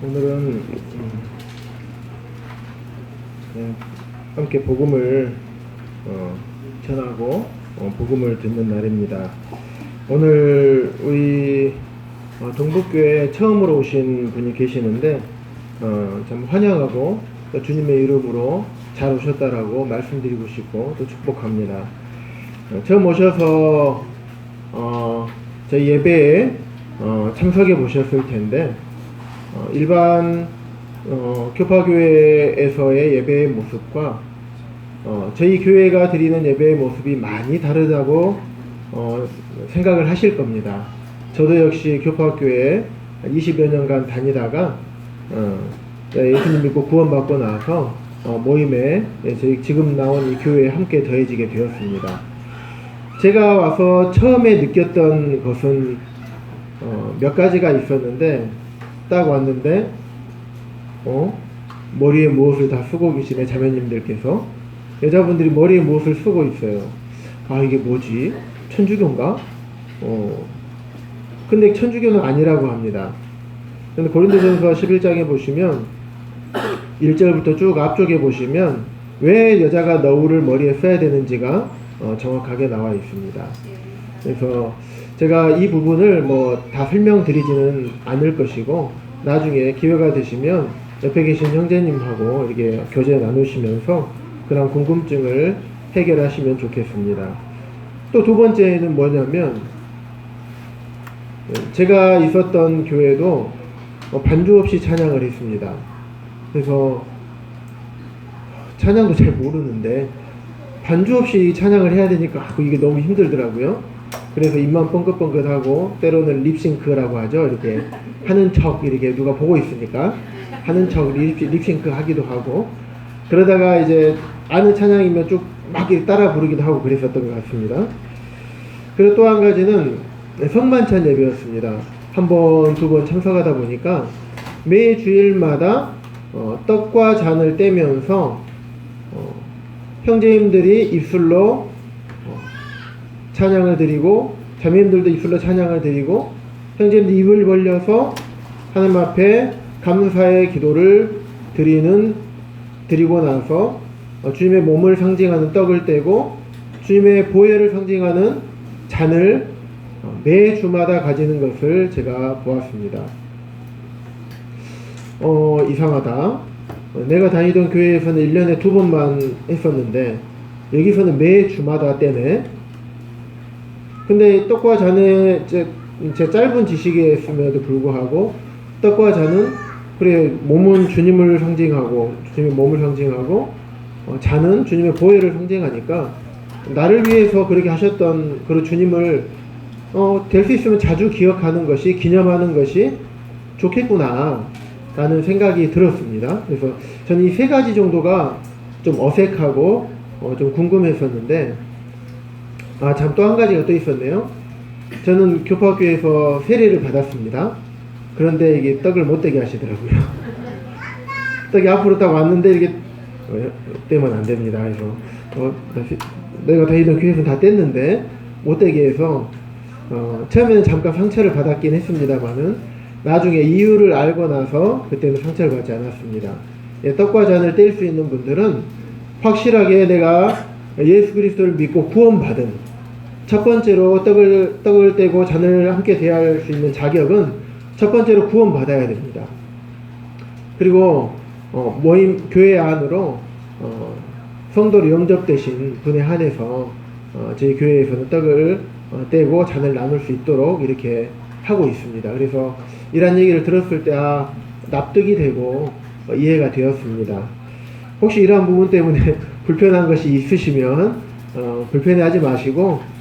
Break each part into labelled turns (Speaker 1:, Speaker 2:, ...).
Speaker 1: 오늘은 함께 복음을 전하고 복음을 듣는 날입니다. 오늘 우리 동북교회 처음으로 오신 분이 계시는데 참 환영하고 또 주님의 이름으로 잘 오셨다라고 말씀드리고 싶고 또 축복합니다. 처음 오셔서 저희 예배에 참석해 보셨을 텐데 일반 교파교회에서의 예배의 모습과 저희 교회가 드리는 예배의 모습이 많이 다르다고 생각을 하실 겁니다. 저도 역시 교파교회에 20여 년간 다니다가 예수님 믿고 구원받고 나서 모임에 저희 지금 나온 이 교회에 함께 더해지게 되었습니다. 제가 와서 처음에 느꼈던 것은 몇 가지가 있었는데 딱 왔는데 머리에 무엇을 다 쓰고 계시네. 자매님들께서 여자분들이 머리에 무엇을 쓰고 있어요. 아, 이게 뭐지? 천주교인가? 근데 천주교는 아니라고 합니다. 근데 고린도전서 11장에 보시면 1절부터 쭉 앞쪽에 보시면 왜 여자가 너울을 머리에 써야 되는지가 정확하게 나와 있습니다. 그래서 제가 이 부분을 다 설명드리지는 않을 것이고 나중에 기회가 되시면 옆에 계신 형제님하고 이렇게 교제 나누시면서 그런 궁금증을 해결하시면 좋겠습니다. 또 두 번째는 뭐냐면 제가 있었던 교회도 반주 없이 찬양을 했습니다. 그래서 찬양도 잘 모르는데 반주 없이 찬양을 해야 되니까 이게 너무 힘들더라고요. 그래서 입만 뻥긋뻥긋하고 때로는 립싱크라고 하죠. 이렇게 하는 척 이렇게 누가 보고 있으니까 하는 척 립싱크 하기도 하고 그러다가 이제 아는 찬양이면 쭉 막 따라 부르기도 하고 그랬었던 것 같습니다. 그리고 또 한 가지는 성만찬 예배였습니다. 한 번, 두 번 참석하다 보니까 매 주일마다 떡과 잔을 떼면서 형제님들이 입술로 찬양을 드리고 자매님들도 입술로 찬양을 드리고 형제님들 입을 벌려서 하나님 앞에 감사의 기도를 드리고 나서 주님의 몸을 상징하는 떡을 떼고 주님의 보혈을 상징하는 잔을 매 주마다 가지는 것을 제가 보았습니다. 이상하다. 내가 다니던 교회에서는 1년에 2번만 했었는데 여기서는 매 주마다 떼네. 근데 떡과 잔에 제 짧은 지식이었음에도 불구하고 떡과 잔은 그래 몸은 주님을 상징하고 주님의 몸을 상징하고 잔은 주님의 보혈을 상징하니까 나를 위해서 그렇게 하셨던 그 주님을 될 수 있으면 자주 기억하는 것이 기념하는 것이 좋겠구나 라는 생각이 들었습니다. 그래서 저는 이 세 가지 정도가 좀 어색하고 좀 궁금했었는데 참 또 한 가지가 또 있었네요. 저는 교파학교에서 세례를 받았습니다. 그런데 이게 떡을 못 떼게 하시더라고요. 떡이 앞으로 딱 왔는데 이게 떼면 안 됩니다. 그래서 내가 다니던 교회에서 다 뗐는데 못 떼게 해서 처음에는 잠깐 상처를 받았긴 했습니다만은 나중에 이유를 알고 나서 그때는 상처를 받지 않았습니다. 떡과 잔을 뗄 수 있는 분들은 확실하게 내가 예수 그리스도를 믿고 구원받은 첫 번째로 떡을 떼고 잔을 함께 대할 수 있는 자격은 첫 번째로 구원받아야 됩니다. 그리고 모임 교회 안으로 성도로 영접되신 분에 한해서 저희 교회에서는 떡을 떼고 잔을 나눌 수 있도록 이렇게 하고 있습니다. 그래서 이런 얘기를 들었을 때 납득이 되고 이해가 되었습니다. 혹시 이러한 부분 때문에 불편한 것이 있으시면 불편해하지 마시고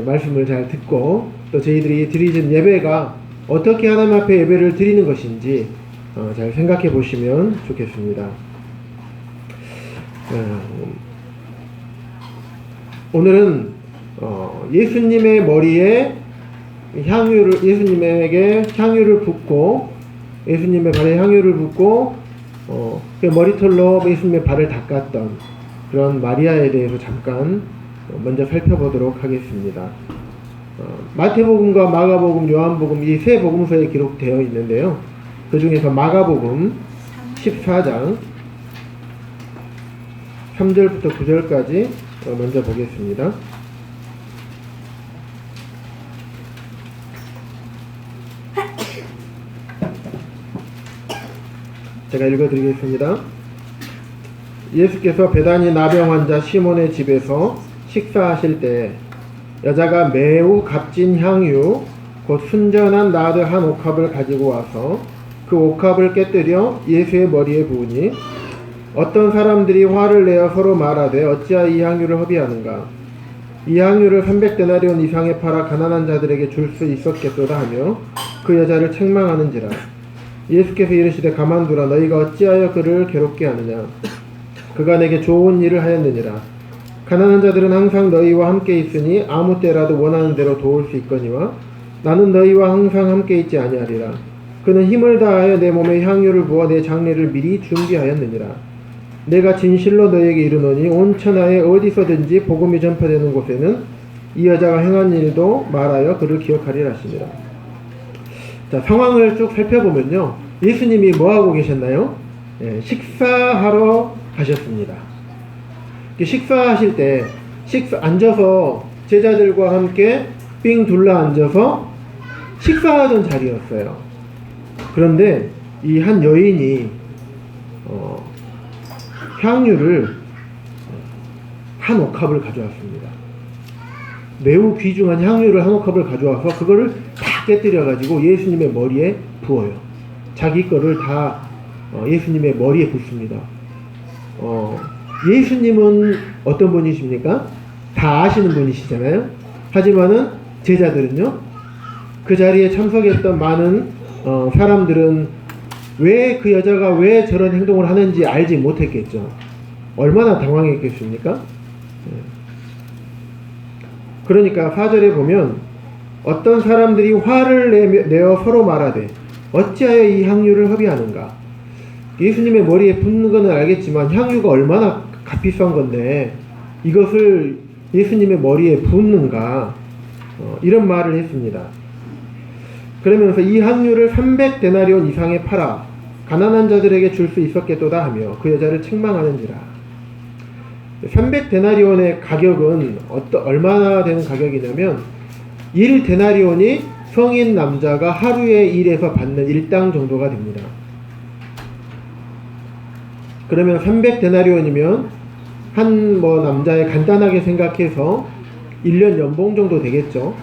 Speaker 1: 말씀을 잘 듣고 또 저희들이 드리는 예배가 어떻게 하나님 앞에 예배를 드리는 것인지 잘 생각해 보시면 좋겠습니다. 오늘은 예수님의 머리에 예수님에게 향유를 붓고 예수님의 발에 향유를 붓고 그 머리털로 예수님의 발을 닦았던 그런 마리아에 대해서 잠깐 먼저 살펴보도록 하겠습니다. 마태복음과 마가복음, 요한복음 이 세 복음서에 기록되어 있는데요. 그 중에서 마가복음 14장 3절부터 9절까지 먼저 보겠습니다. 제가 읽어드리겠습니다. 예수께서 베다니 나병 환자 시몬의 집에서 식사하실 때 여자가 매우 값진 향유 곧 순전한 나드 한 옥합을 가지고 와서 그 옥합을 깨뜨려 예수의 머리에 부으니 어떤 사람들이 화를 내어 서로 말하되 어찌하여 이 향유를 허비하는가. 이 향유를 300데나리온 이상에 팔아 가난한 자들에게 줄 수 있었겠도다 하며 그 여자를 책망하는지라. 예수께서 이르시되 가만두라. 너희가 어찌하여 그를 괴롭게 하느냐. 그가 내게 좋은 일을 하였느니라. 가난한 자들은 항상 너희와 함께 있으니 아무 때라도 원하는 대로 도울 수 있거니와 나는 너희와 항상 함께 있지 아니하리라. 그는 힘을 다하여 내 몸에 향유를 부어 내 장례를 미리 준비하였느니라. 내가 진실로 너희에게 이르노니 온 천하에 어디서든지 복음이 전파되는 곳에는 이 여자가 행한 일도 말하여 그를 기억하리라 하시니라. 자, 상황을 쭉 살펴보면요, 예수님이 뭐하고 계셨나요? 식사하러 가셨습니다. 식사하실 때 앉아서 제자들과 함께 삥 둘러 앉아서 식사하던 자리였어요. 그런데 이 한 여인이 향유를 한 옥합을 가져왔습니다. 매우 귀중한 향유를 한 옥합을 가져와서 그거를 다 깨뜨려 가지고 예수님의 머리에 부어요. 자기 거를 다 예수님의 머리에 붓습니다. 예수님은 어떤 분이십니까? 다 아시는 분이시잖아요. 하지만은 제자들은요, 그 자리에 참석했던 많은 사람들은 왜 그 여자가 왜 저런 행동을 하는지 알지 못했겠죠. 얼마나 당황했겠습니까? 그러니까 4절에 보면 어떤 사람들이 화를 내어 서로 말하되 어찌하여 이 향유를 허비하는가. 예수님의 머리에 붓는 것은 알겠지만 향유가 얼마나 값비싼 건데 이것을 예수님의 머리에 붓는가, 이런 말을 했습니다. 그러면서 이 향유를 300데나리온 이상에 팔아 가난한 자들에게 줄 수 있었겠도다 하며 그 여자를 책망하는지라. 300데나리온의 가격은 얼마나 되는 가격이냐면 1데나리온이 성인 남자가 하루에 일해서 받는 일당 정도가 됩니다. 그러면 300데나리온이면 한 남자의 간단하게 생각해서 1년 연봉 정도 되겠죠.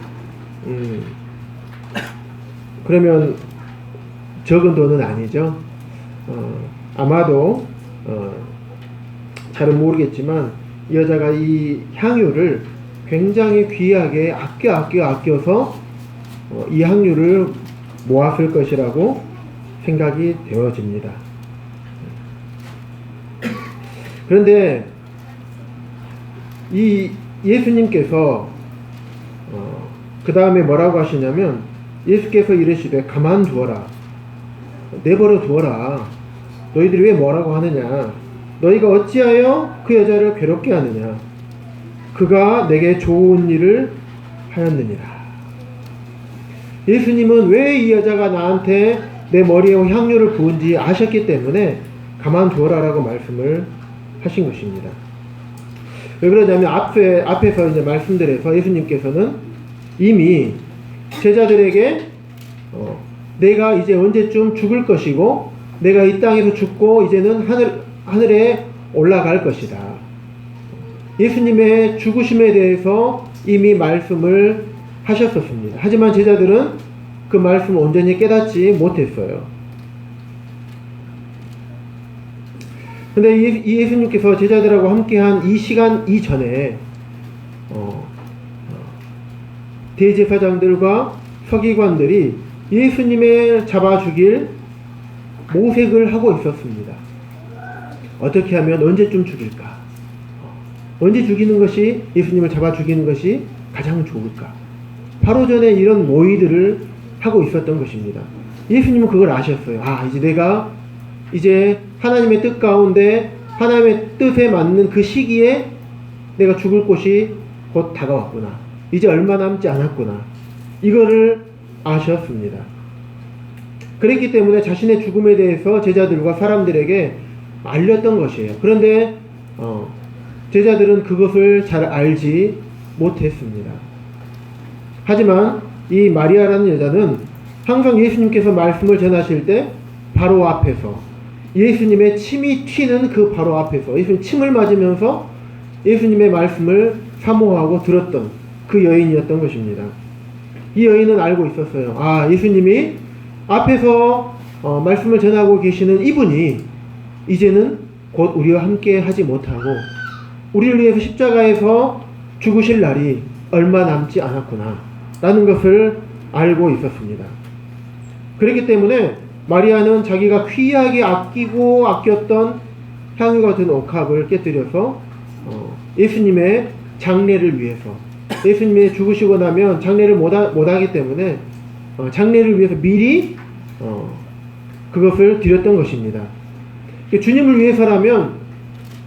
Speaker 1: 그러면 적은 돈은 아니죠. 아마도 잘은 모르겠지만 이 여자가 이 향유를 굉장히 귀하게 아껴서 이 향유를 모았을 것이라고 생각이 되어집니다. 그런데 이 예수님께서 그 다음에 뭐라고 하시냐면 예수께서 이르시되 가만두어라. 내버려 두어라. 너희들이 왜 뭐라고 하느냐. 너희가 어찌하여 그 여자를 괴롭게 하느냐. 그가 내게 좋은 일을 하였느니라. 예수님은 왜 이 여자가 나한테 내 머리에 향유를 부은지 아셨기 때문에 가만두어라라고 말씀을 하신 것입니다. 왜 그러냐면 앞에서 이제 말씀드려서 예수님께서는 이미 제자들에게 내가 이제 언제쯤 죽을 것이고 내가 이 땅에서 죽고 이제는 하늘에 올라갈 것이다. 예수님의 죽으심에 대해서 이미 말씀을 하셨었습니다. 하지만 제자들은 그 말씀을 온전히 깨닫지 못했어요. 근데 이 예수님께서 제자들하고 함께한 이 시간 이전에 대제사장들과 서기관들이 예수님을 잡아 죽일 모색을 하고 있었습니다. 어떻게 하면 언제쯤 죽일까? 언제 죽이는 것이 예수님을 잡아 죽이는 것이 가장 좋을까? 바로 전에 이런 모의들을 하고 있었던 것입니다. 예수님은 그걸 아셨어요. 이제 내가 하나님의 뜻 가운데 하나님의 뜻에 맞는 그 시기에 내가 죽을 곳이 곧 다가왔구나. 이제 얼마 남지 않았구나. 이거를 아셨습니다. 그랬기 때문에 자신의 죽음에 대해서 제자들과 사람들에게 알렸던 것이에요. 그런데 제자들은 그것을 잘 알지 못했습니다. 하지만 이 마리아라는 여자는 항상 예수님께서 말씀을 전하실 때 바로 앞에서, 예수님의 침이 튀는 그 바로 앞에서 예수님 침을 맞으면서 예수님의 말씀을 사모하고 들었던 그 여인이었던 것입니다. 이 여인은 알고 있었어요. 아, 예수님이 앞에서 말씀을 전하고 계시는 이분이 이제는 곧 우리와 함께 하지 못하고 우리를 위해서 십자가에서 죽으실 날이 얼마 남지 않았구나 라는 것을 알고 있었습니다. 그렇기 때문에 마리아는 자기가 귀하게 아끼고 아꼈던 향유 같은 옥합을 깨뜨려서 예수님의 장례를 위해서, 예수님이 죽으시고 나면 장례를 못하기 때문에 장례를 위해서 미리 그것을 드렸던 것입니다. 주님을 위해서라면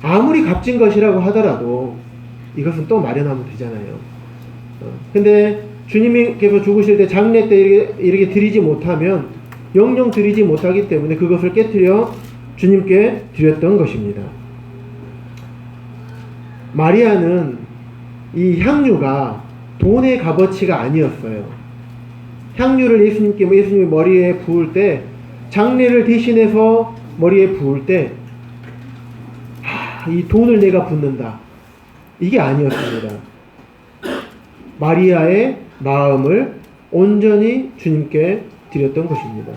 Speaker 1: 아무리 값진 것이라고 하더라도 이것은 또 마련하면 되잖아요. 근데 주님께서 죽으실 때 장례 때 이렇게 드리지 못하면 영영 드리지 못하기 때문에 그것을 깨뜨려 주님께 드렸던 것입니다. 마리아는 이 향유가 돈의 값어치가 아니었어요. 향유를 예수님의 머리에 부을 때, 장례를 대신해서 머리에 부을 때, 이 돈을 내가 붓는다, 이게 아니었습니다. 마리아의 마음을 온전히 주님께 드렸던 것입니다.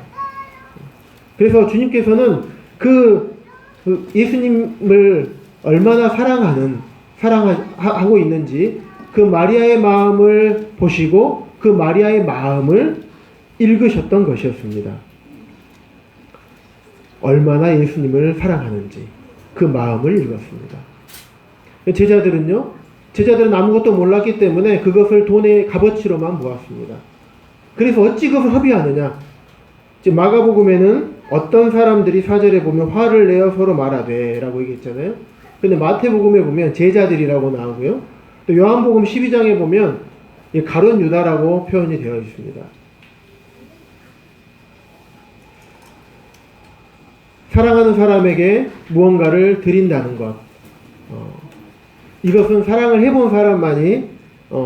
Speaker 1: 그래서 주님께서는 그 예수님을 얼마나 사랑하고 있는지 그 마리아의 마음을 보시고 그 마리아의 마음을 읽으셨던 것이었습니다. 얼마나 예수님을 사랑하는지 그 마음을 읽었습니다. 제자들은 아무것도 몰랐기 때문에 그것을 돈의 값어치로만 보았습니다. 그래서 어찌 그것을 협의하느냐? 마가복음에는 어떤 사람들이 4절에 보면 화를 내어 서로 말하되 라고 얘기했잖아요. 근데 마태복음에 보면 제자들이라고 나오고요. 또 요한복음 12장에 보면 가룟 유다라고 표현이 되어 있습니다. 사랑하는 사람에게 무언가를 드린다는 것, 이것은 사랑을 해본 사람만이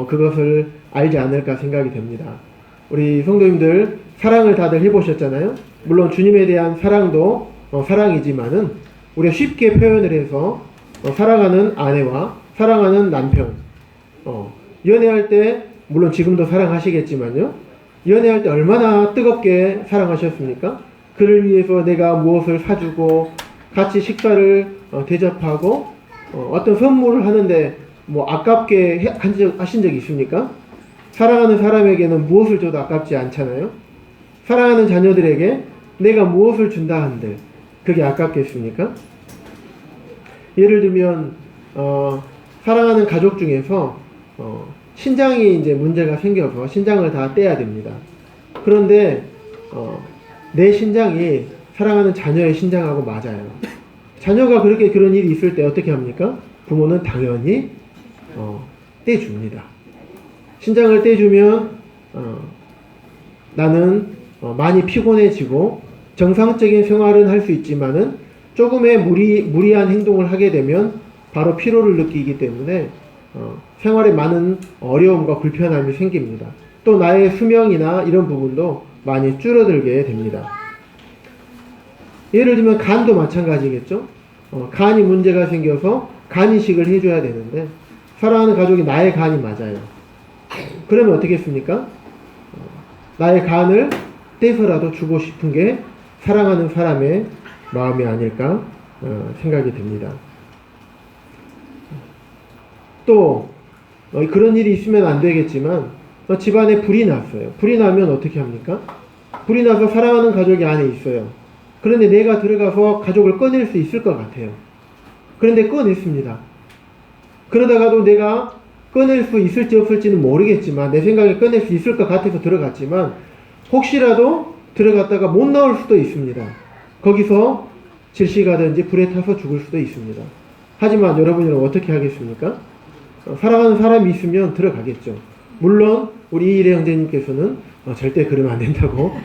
Speaker 1: 그것을 알지 않을까 생각이 됩니다. 우리 성도님들 사랑을 다들 해보셨잖아요. 물론 주님에 대한 사랑도 사랑이지만은 우리가 쉽게 표현을 해서 사랑하는 아내와 사랑하는 남편, 연애할 때 물론 지금도 사랑하시겠지만요, 연애할 때 얼마나 뜨겁게 사랑하셨습니까? 그를 위해서 내가 무엇을 사주고 같이 식사를 대접하고 어떤 선물을 하는데 아깝게 하신 적이 있습니까? 사랑하는 사람에게는 무엇을 줘도 아깝지 않잖아요. 사랑하는 자녀들에게 내가 무엇을 준다 한들 그게 아깝겠습니까? 예를 들면 사랑하는 가족 중에서 신장이 이제 문제가 생겨서 신장을 다 떼야 됩니다. 그런데 내 신장이 사랑하는 자녀의 신장하고 맞아요. 자녀가 그런 일이 있을 때 어떻게 합니까? 부모는 당연히 떼줍니다. 신장을 떼주면 나는 많이 피곤해지고 정상적인 생활은 할 수 있지만은 조금의 무리한 행동을 하게 되면 바로 피로를 느끼기 때문에 생활에 많은 어려움과 불편함이 생깁니다. 또 나의 수명이나 이런 부분도 많이 줄어들게 됩니다. 예를 들면 간도 마찬가지겠죠. 간이 문제가 생겨서 간 이식을 해줘야 되는데 사랑하는 가족이 나의 간이 맞아요. 그러면 어떻게 했습니까? 나의 간을 떼서라도 주고 싶은 게 사랑하는 사람의 마음이 아닐까 생각이 됩니다. 또 그런 일이 있으면 안 되겠지만 집안에 불이 났어요. 불이 나면 어떻게 합니까? 불이 나서 사랑하는 가족이 안에 있어요. 그런데 내가 들어가서 가족을 꺼낼 수 있을 것 같아요. 그런데 꺼냈습니다. 그러다가도 내가 꺼낼 수 있을지 없을지는 모르겠지만 내 생각에 꺼낼 수 있을 것 같아서 들어갔지만 혹시라도 들어갔다가 못 나올 수도 있습니다. 거기서 질식하든지 불에 타서 죽을 수도 있습니다. 하지만 여러분은 어떻게 하겠습니까? 사랑하는 사람이 있으면 들어가겠죠. 물론 우리 이일의 형제님께서는 절대 그러면 안 된다고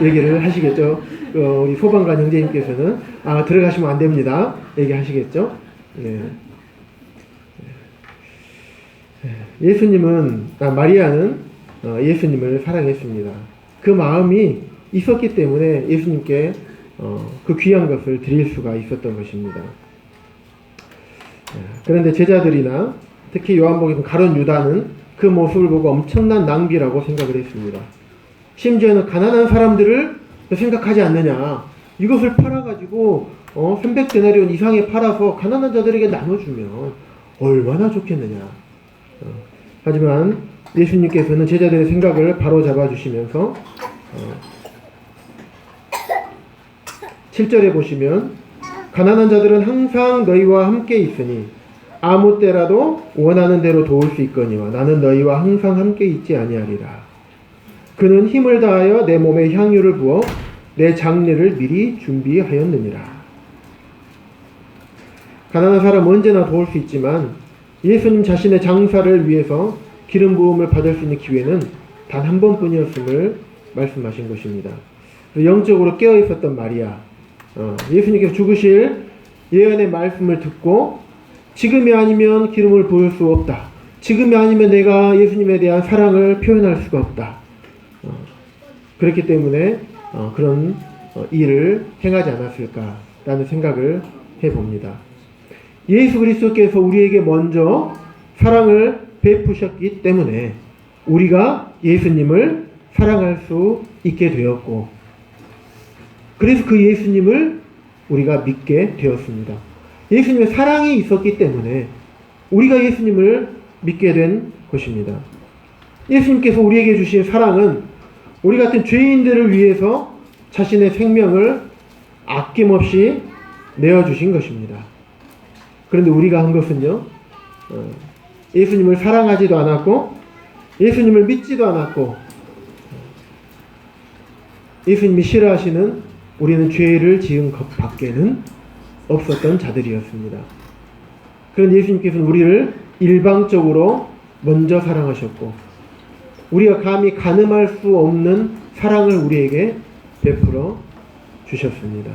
Speaker 1: 얘기를 하시겠죠. 우리 소방관 형제님께서는 들어가시면 안 됩니다. 얘기하시겠죠. 네. 예수님은 마리아는 예수님을 사랑했습니다. 그 마음이 있었기 때문에 예수님께 그 귀한 것을 드릴 수가 있었던 것입니다. 그런데 제자들이나 특히 요한복음 가룟 유다는 그 모습을 보고 엄청난 낭비라고 생각을 했습니다. 심지어는 가난한 사람들을 생각하지 않느냐. 이것을 팔아가지고 300데나리온 이상에 팔아서 가난한 자들에게 나눠주면 얼마나 좋겠느냐. 하지만 예수님께서는 제자들의 생각을 바로잡아 주시면서 7절에 보시면 가난한 자들은 항상 너희와 함께 있으니 아무 때라도 원하는 대로 도울 수 있거니와 나는 너희와 항상 함께 있지 아니하리라. 그는 힘을 다하여 내 몸에 향유를 부어 내 장례를 미리 준비하였느니라. 가난한 사람은 언제나 도울 수 있지만 예수님 자신의 장사를 위해서 기름 부음을 받을 수 있는 기회는 단 한 번뿐이었음을 말씀하신 것입니다. 영적으로 깨어 있었던 마리아, 예수님께서 죽으실 예언의 말씀을 듣고 지금이 아니면 기름을 부을 수 없다. 지금이 아니면 내가 예수님에 대한 사랑을 표현할 수가 없다. 그렇기 때문에 그런 일을 행하지 않았을까라는 생각을 해봅니다. 예수 그리스도께서 우리에게 먼저 사랑을 베푸셨기 때문에 우리가 예수님을 사랑할 수 있게 되었고, 그래서 그 예수님을 우리가 믿게 되었습니다. 예수님의 사랑이 있었기 때문에 우리가 예수님을 믿게 된 것입니다. 예수님께서 우리에게 주신 사랑은 우리 같은 죄인들을 위해서 자신의 생명을 아낌없이 내어주신 것입니다. 그런데 우리가 한 것은요, 예수님을 사랑하지도 않았고 예수님을 믿지도 않았고 예수님이 싫어하시는 우리는 죄를 지은 것 밖에는 없었던 자들이었습니다. 그런데 예수님께서는 우리를 일방적으로 먼저 사랑하셨고 우리가 감히 가늠할 수 없는 사랑을 우리에게 베풀어 주셨습니다.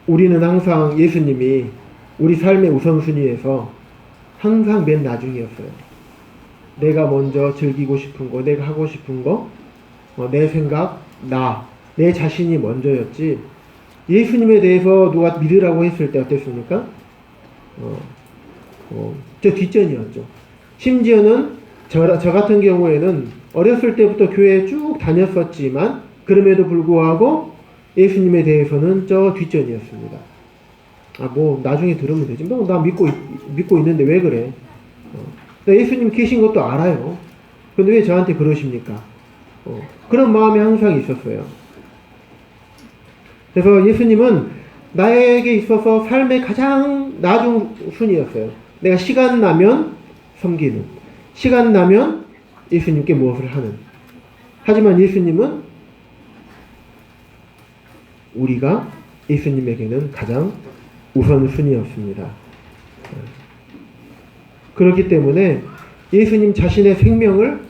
Speaker 1: 우리는 항상 예수님이 우리 삶의 우선순위에서 항상 맨 나중이었어요. 내가 먼저 즐기고 싶은 거, 내가 하고 싶은 거, 내 생각, 내 자신이 먼저였지. 예수님에 대해서 누가 믿으라고 했을 때 어땠습니까? 저 뒷전이었죠. 심지어는 저 같은 경우에는 어렸을 때부터 교회에 쭉 다녔었지만 그럼에도 불구하고 예수님에 대해서는 저 뒷전이었습니다. 나중에 들으면 되지. 나 믿고 있는데 왜 그래? 예수님 계신 것도 알아요. 근데 왜 저한테 그러십니까? 그런 마음이 항상 있었어요. 그래서 예수님은 나에게 있어서 삶의 가장 나중 순위였어요. 내가 시간 나면 섬기는, 시간 나면 예수님께 무엇을 하는. 하지만 예수님은 우리가 예수님에게는 가장 우선순위였습니다. 그렇기 때문에 예수님 자신의 생명을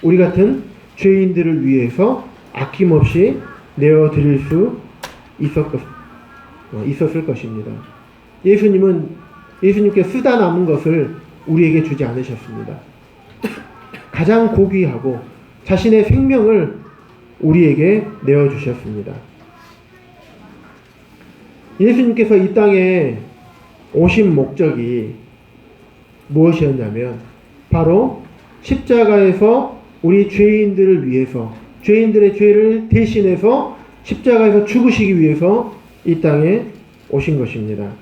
Speaker 1: 우리 같은 죄인들을 위해서 아낌없이 내어드릴 수 있었을 것입니다. 예수님께 쓰다 남은 것을 우리에게 주지 않으셨습니다. 가장 고귀하고 자신의 생명을 우리에게 내어주셨습니다. 예수님께서 이 땅에 오신 목적이 무엇이었냐면 바로 십자가에서 우리 죄인들을 위해서, 죄인들의 죄를 대신해서 십자가에서 죽으시기 위해서 이 땅에 오신 것입니다.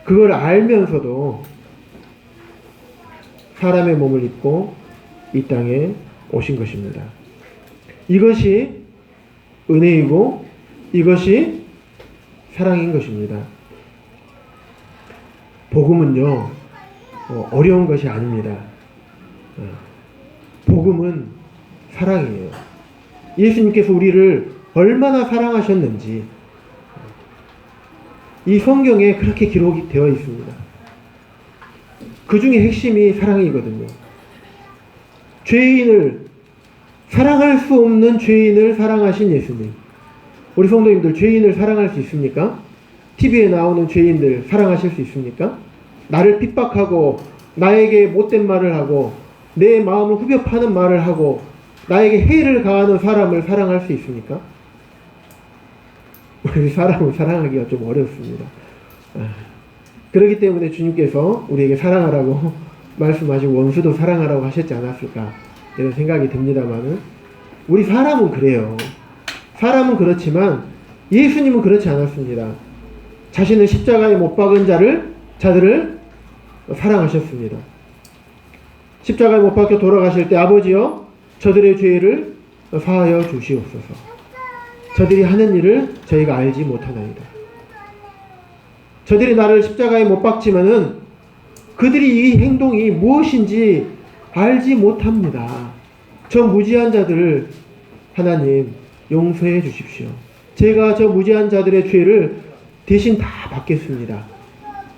Speaker 1: 그걸 알면서도 사람의 몸을 입고 이 땅에 오신 것입니다. 이것이 은혜이고 이것이 사랑인 것입니다. 복음은요, 어려운 것이 아닙니다. 복음은 사랑이에요. 예수님께서 우리를 얼마나 사랑하셨는지, 이 성경에 그렇게 기록이 되어 있습니다. 그 중에 핵심이 사랑이거든요. 죄인을, 사랑할 수 없는 죄인을 사랑하신 예수님. 우리 성도님들 죄인을 사랑할 수 있습니까? TV에 나오는 죄인들 사랑하실 수 있습니까? 나를 핍박하고 나에게 못된 말을 하고 내 마음을 후벼 파는 말을 하고 나에게 해를 가하는 사람을 사랑할 수 있습니까? 우리 사람을 사랑하기가 좀 어렵습니다. 그렇기 때문에 주님께서 우리에게 사랑하라고 말씀하시고 원수도 사랑하라고 하셨지 않았을까 이런 생각이 듭니다만은, 우리 사람은 그래요. 사람은 그렇지만 예수님은 그렇지 않았습니다. 자신을 십자가에 못 박은 자들을 사랑하셨습니다. 십자가에 못 박혀 돌아가실 때 아버지여 저들의 죄를 사하여 주시옵소서. 저들이 하는 일을 저희가 알지 못하나이다. 저들이 나를 십자가에 못 박지만은 그들이 이 행동이 무엇인지 알지 못합니다. 저 무지한 자들을 하나님 용서해 주십시오. 제가 저 무지한 자들의 죄를 대신 다 받겠습니다.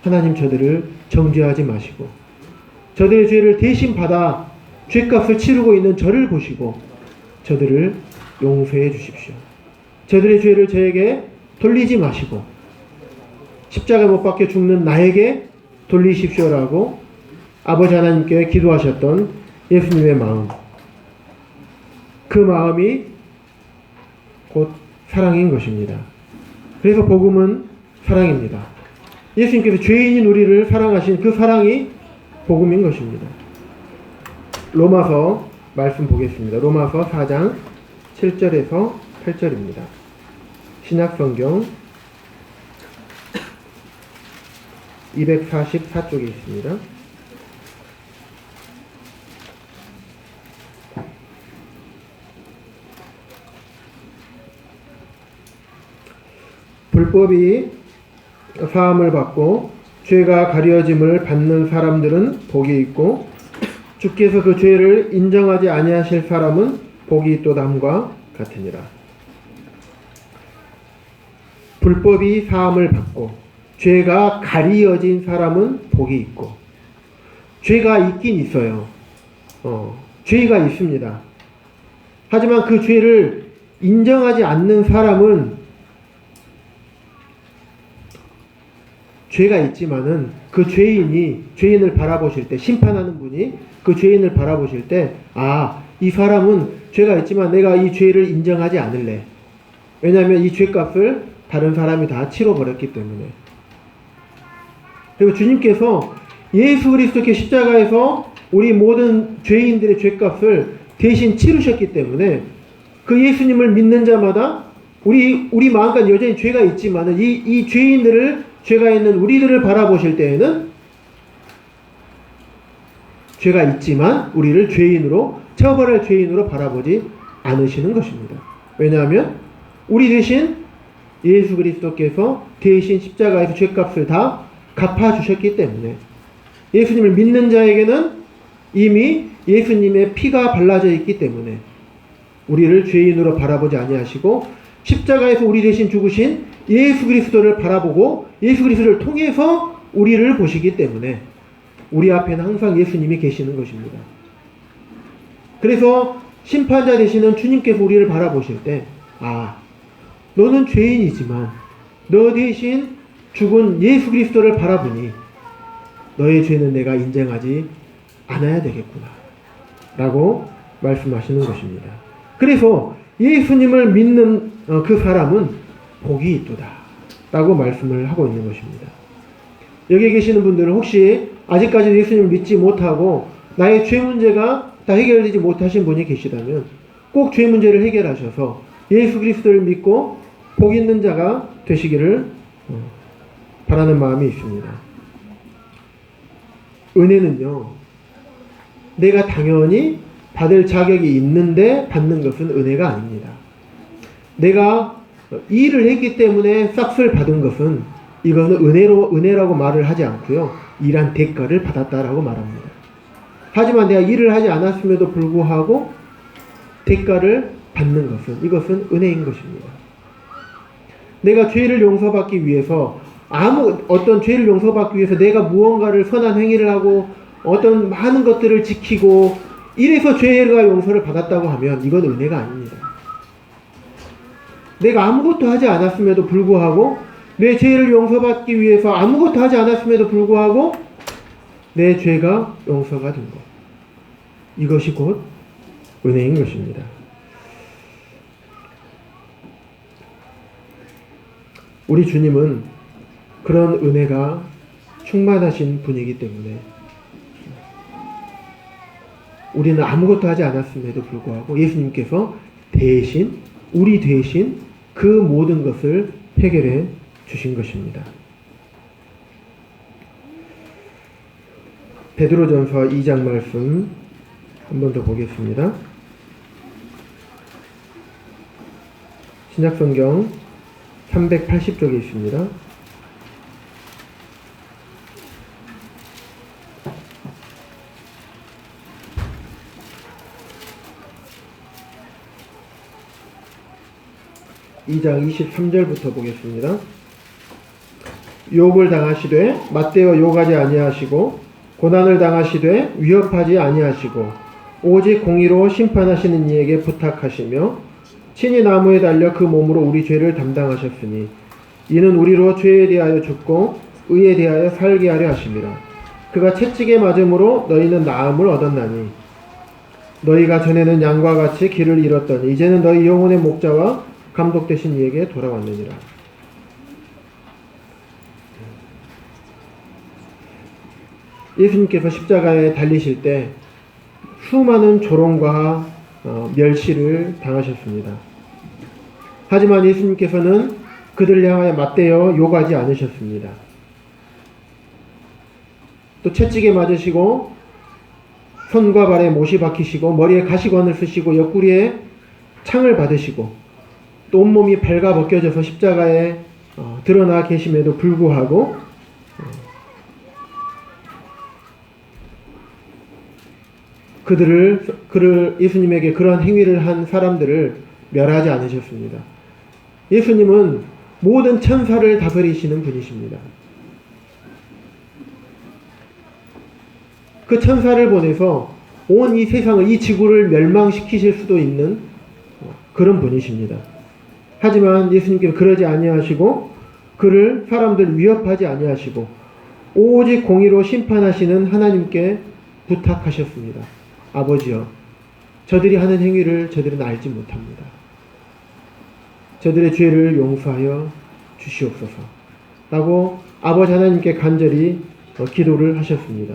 Speaker 1: 하나님 저들을 정죄하지 마시고 저들의 죄를 대신 받아 죄값을 치르고 있는 저를 보시고 저들을 용서해 주십시오. 저들의 죄를 저에게 돌리지 마시고 십자가 못 박혀 죽는 나에게 돌리십시오라고 아버지 하나님께 기도하셨던 예수님의 마음, 그 마음이 곧 사랑인 것입니다. 그래서 복음은 사랑입니다. 예수님께서 죄인인 우리를 사랑하신 그 사랑이 복음인 것입니다. 로마서 말씀 보겠습니다. 로마서 4장 7절에서 8절입니다. 신약성경 244쪽에 있습니다. 불법이 사함을 받고 죄가 가려짐을 받는 사람들은 복이 있고 주께서 그 죄를 인정하지 아니하실 사람은 복이 있도다함과 같으니라. 불법이 사함을 받고 죄가 가리어진 사람은 복이 있고, 죄가 있긴 있어요. 죄가 있습니다. 하지만 그 죄를 인정하지 않는 사람은 죄가 있지만은 그 죄인을 바라보실 때, 심판하는 분이 그 죄인을 바라보실 때, 이 사람은 죄가 있지만 내가 이 죄를 인정하지 않을래. 왜냐하면 이 죄값을 다른 사람이 다 치러버렸기 때문에. 그리고 주님께서 예수 그리스도께 십자가에서 우리 모든 죄인들의 죄값을 대신 치르셨기 때문에 그 예수님을 믿는 자마다 우리 마음간 여전히 죄가 있지만은 이 죄인들을, 죄가 있는 우리들을 바라보실 때에는 죄가 있지만 우리를 죄인으로, 처벌할 죄인으로 바라보지 않으시는 것입니다. 왜냐하면 우리 대신 예수 그리스도께서 대신 십자가에서 죄값을 다 갚아주셨기 때문에, 예수님을 믿는 자에게는 이미 예수님의 피가 발라져 있기 때문에 우리를 죄인으로 바라보지 아니하시고 십자가에서 우리 대신 죽으신 예수 그리스도를 바라보고 예수 그리스도를 통해서 우리를 보시기 때문에 우리 앞에는 항상 예수님이 계시는 것입니다. 그래서 심판자 되시는 주님께서 우리를 바라보실 때, 너는 죄인이지만 너 대신 죽은 예수 그리스도를 바라보니 너의 죄는 내가 인정하지 않아야 되겠구나 라고 말씀하시는 것입니다. 그래서 예수님을 믿는 그 사람은 복이 있도다 라고 말씀을 하고 있는 것입니다. 여기 계시는 분들은 혹시 아직까지 예수님을 믿지 못하고 나의 죄 문제가 다 해결되지 못하신 분이 계시다면 꼭 죄 문제를 해결하셔서 예수 그리스도를 믿고 복 있는 자가 되시기를 바라는 마음이 있습니다. 은혜는요, 내가 당연히 받을 자격이 있는데 받는 것은 은혜가 아닙니다. 내가 일을 했기 때문에 싹을 받은 것은, 이거는 은혜라고 말을 하지 않고요, 일한 대가를 받았다라고 말합니다. 하지만 내가 일을 하지 않았음에도 불구하고 대가를 받는 것은, 이것은 은혜인 것입니다. 내가 죄를 용서받기 위해서 어떤 죄를 용서받기 위해서 내가 무언가를 선한 행위를 하고 어떤 많은 것들을 지키고 이래서 죄가 용서를 받았다고 하면 이건 은혜가 아닙니다. 내가 아무것도 하지 않았음에도 불구하고 내 죄를 용서받기 위해서 아무것도 하지 않았음에도 불구하고 내 죄가 용서가 된 것. 이것이 곧 은혜인 것입니다. 우리 주님은 그런 은혜가 충만하신 분이기 때문에 우리는 아무것도 하지 않았음에도 불구하고 예수님께서 우리 대신 그 모든 것을 해결해 주신 것입니다. 베드로전서 2장 말씀 한 번 더 보겠습니다. 신약성경 380쪽에 있습니다. (2장 23절부터) 보겠습니다. 욕을 당하시되 맞대어 욕하지 아니하시고 고난을 당하시되 위협하지 아니하시고 오직 공의로 심판하시는 이에게 부탁하시며 친히 나무에 달려 그 몸으로 우리 죄를 담당하셨으니 이는 우리로 죄에 대하여 죽고 의에 대하여 살게 하려 하심이라. 그가 채찍에 맞음으로 너희는 나음을 얻었나니 너희가 전에는 양과 같이 길을 잃었더니 이제는 너희 영혼의 목자와 감독 되신 이에게 돌아왔느니라. 예수님께서 십자가에 달리실 때 수많은 조롱과 멸시를 당하셨습니다. 하지만 예수님께서는 그들을 향하여 맞대어 욕하지 않으셨습니다. 또 채찍에 맞으시고 손과 발에 못이 박히시고 머리에 가시관을 쓰시고 옆구리에 창을 받으시고 또 온몸이 발가벗겨져서 십자가에 드러나 계심에도 불구하고 그를 예수님에게 그런 행위를 한 사람들을 멸하지 않으셨습니다. 예수님은 모든 천사를 다스리시는 분이십니다. 그 천사를 보내서 온 이 세상을, 이 지구를 멸망시키실 수도 있는 그런 분이십니다. 하지만 예수님께서 그러지 아니하시고 그를 사람들 위협하지 아니하시고 오직 공의로 심판하시는 하나님께 부탁하셨습니다. 아버지여, 저들이 하는 행위를 저들은 알지 못합니다. 저들의 죄를 용서하여 주시옵소서 라고 아버지 하나님께 간절히 기도를 하셨습니다.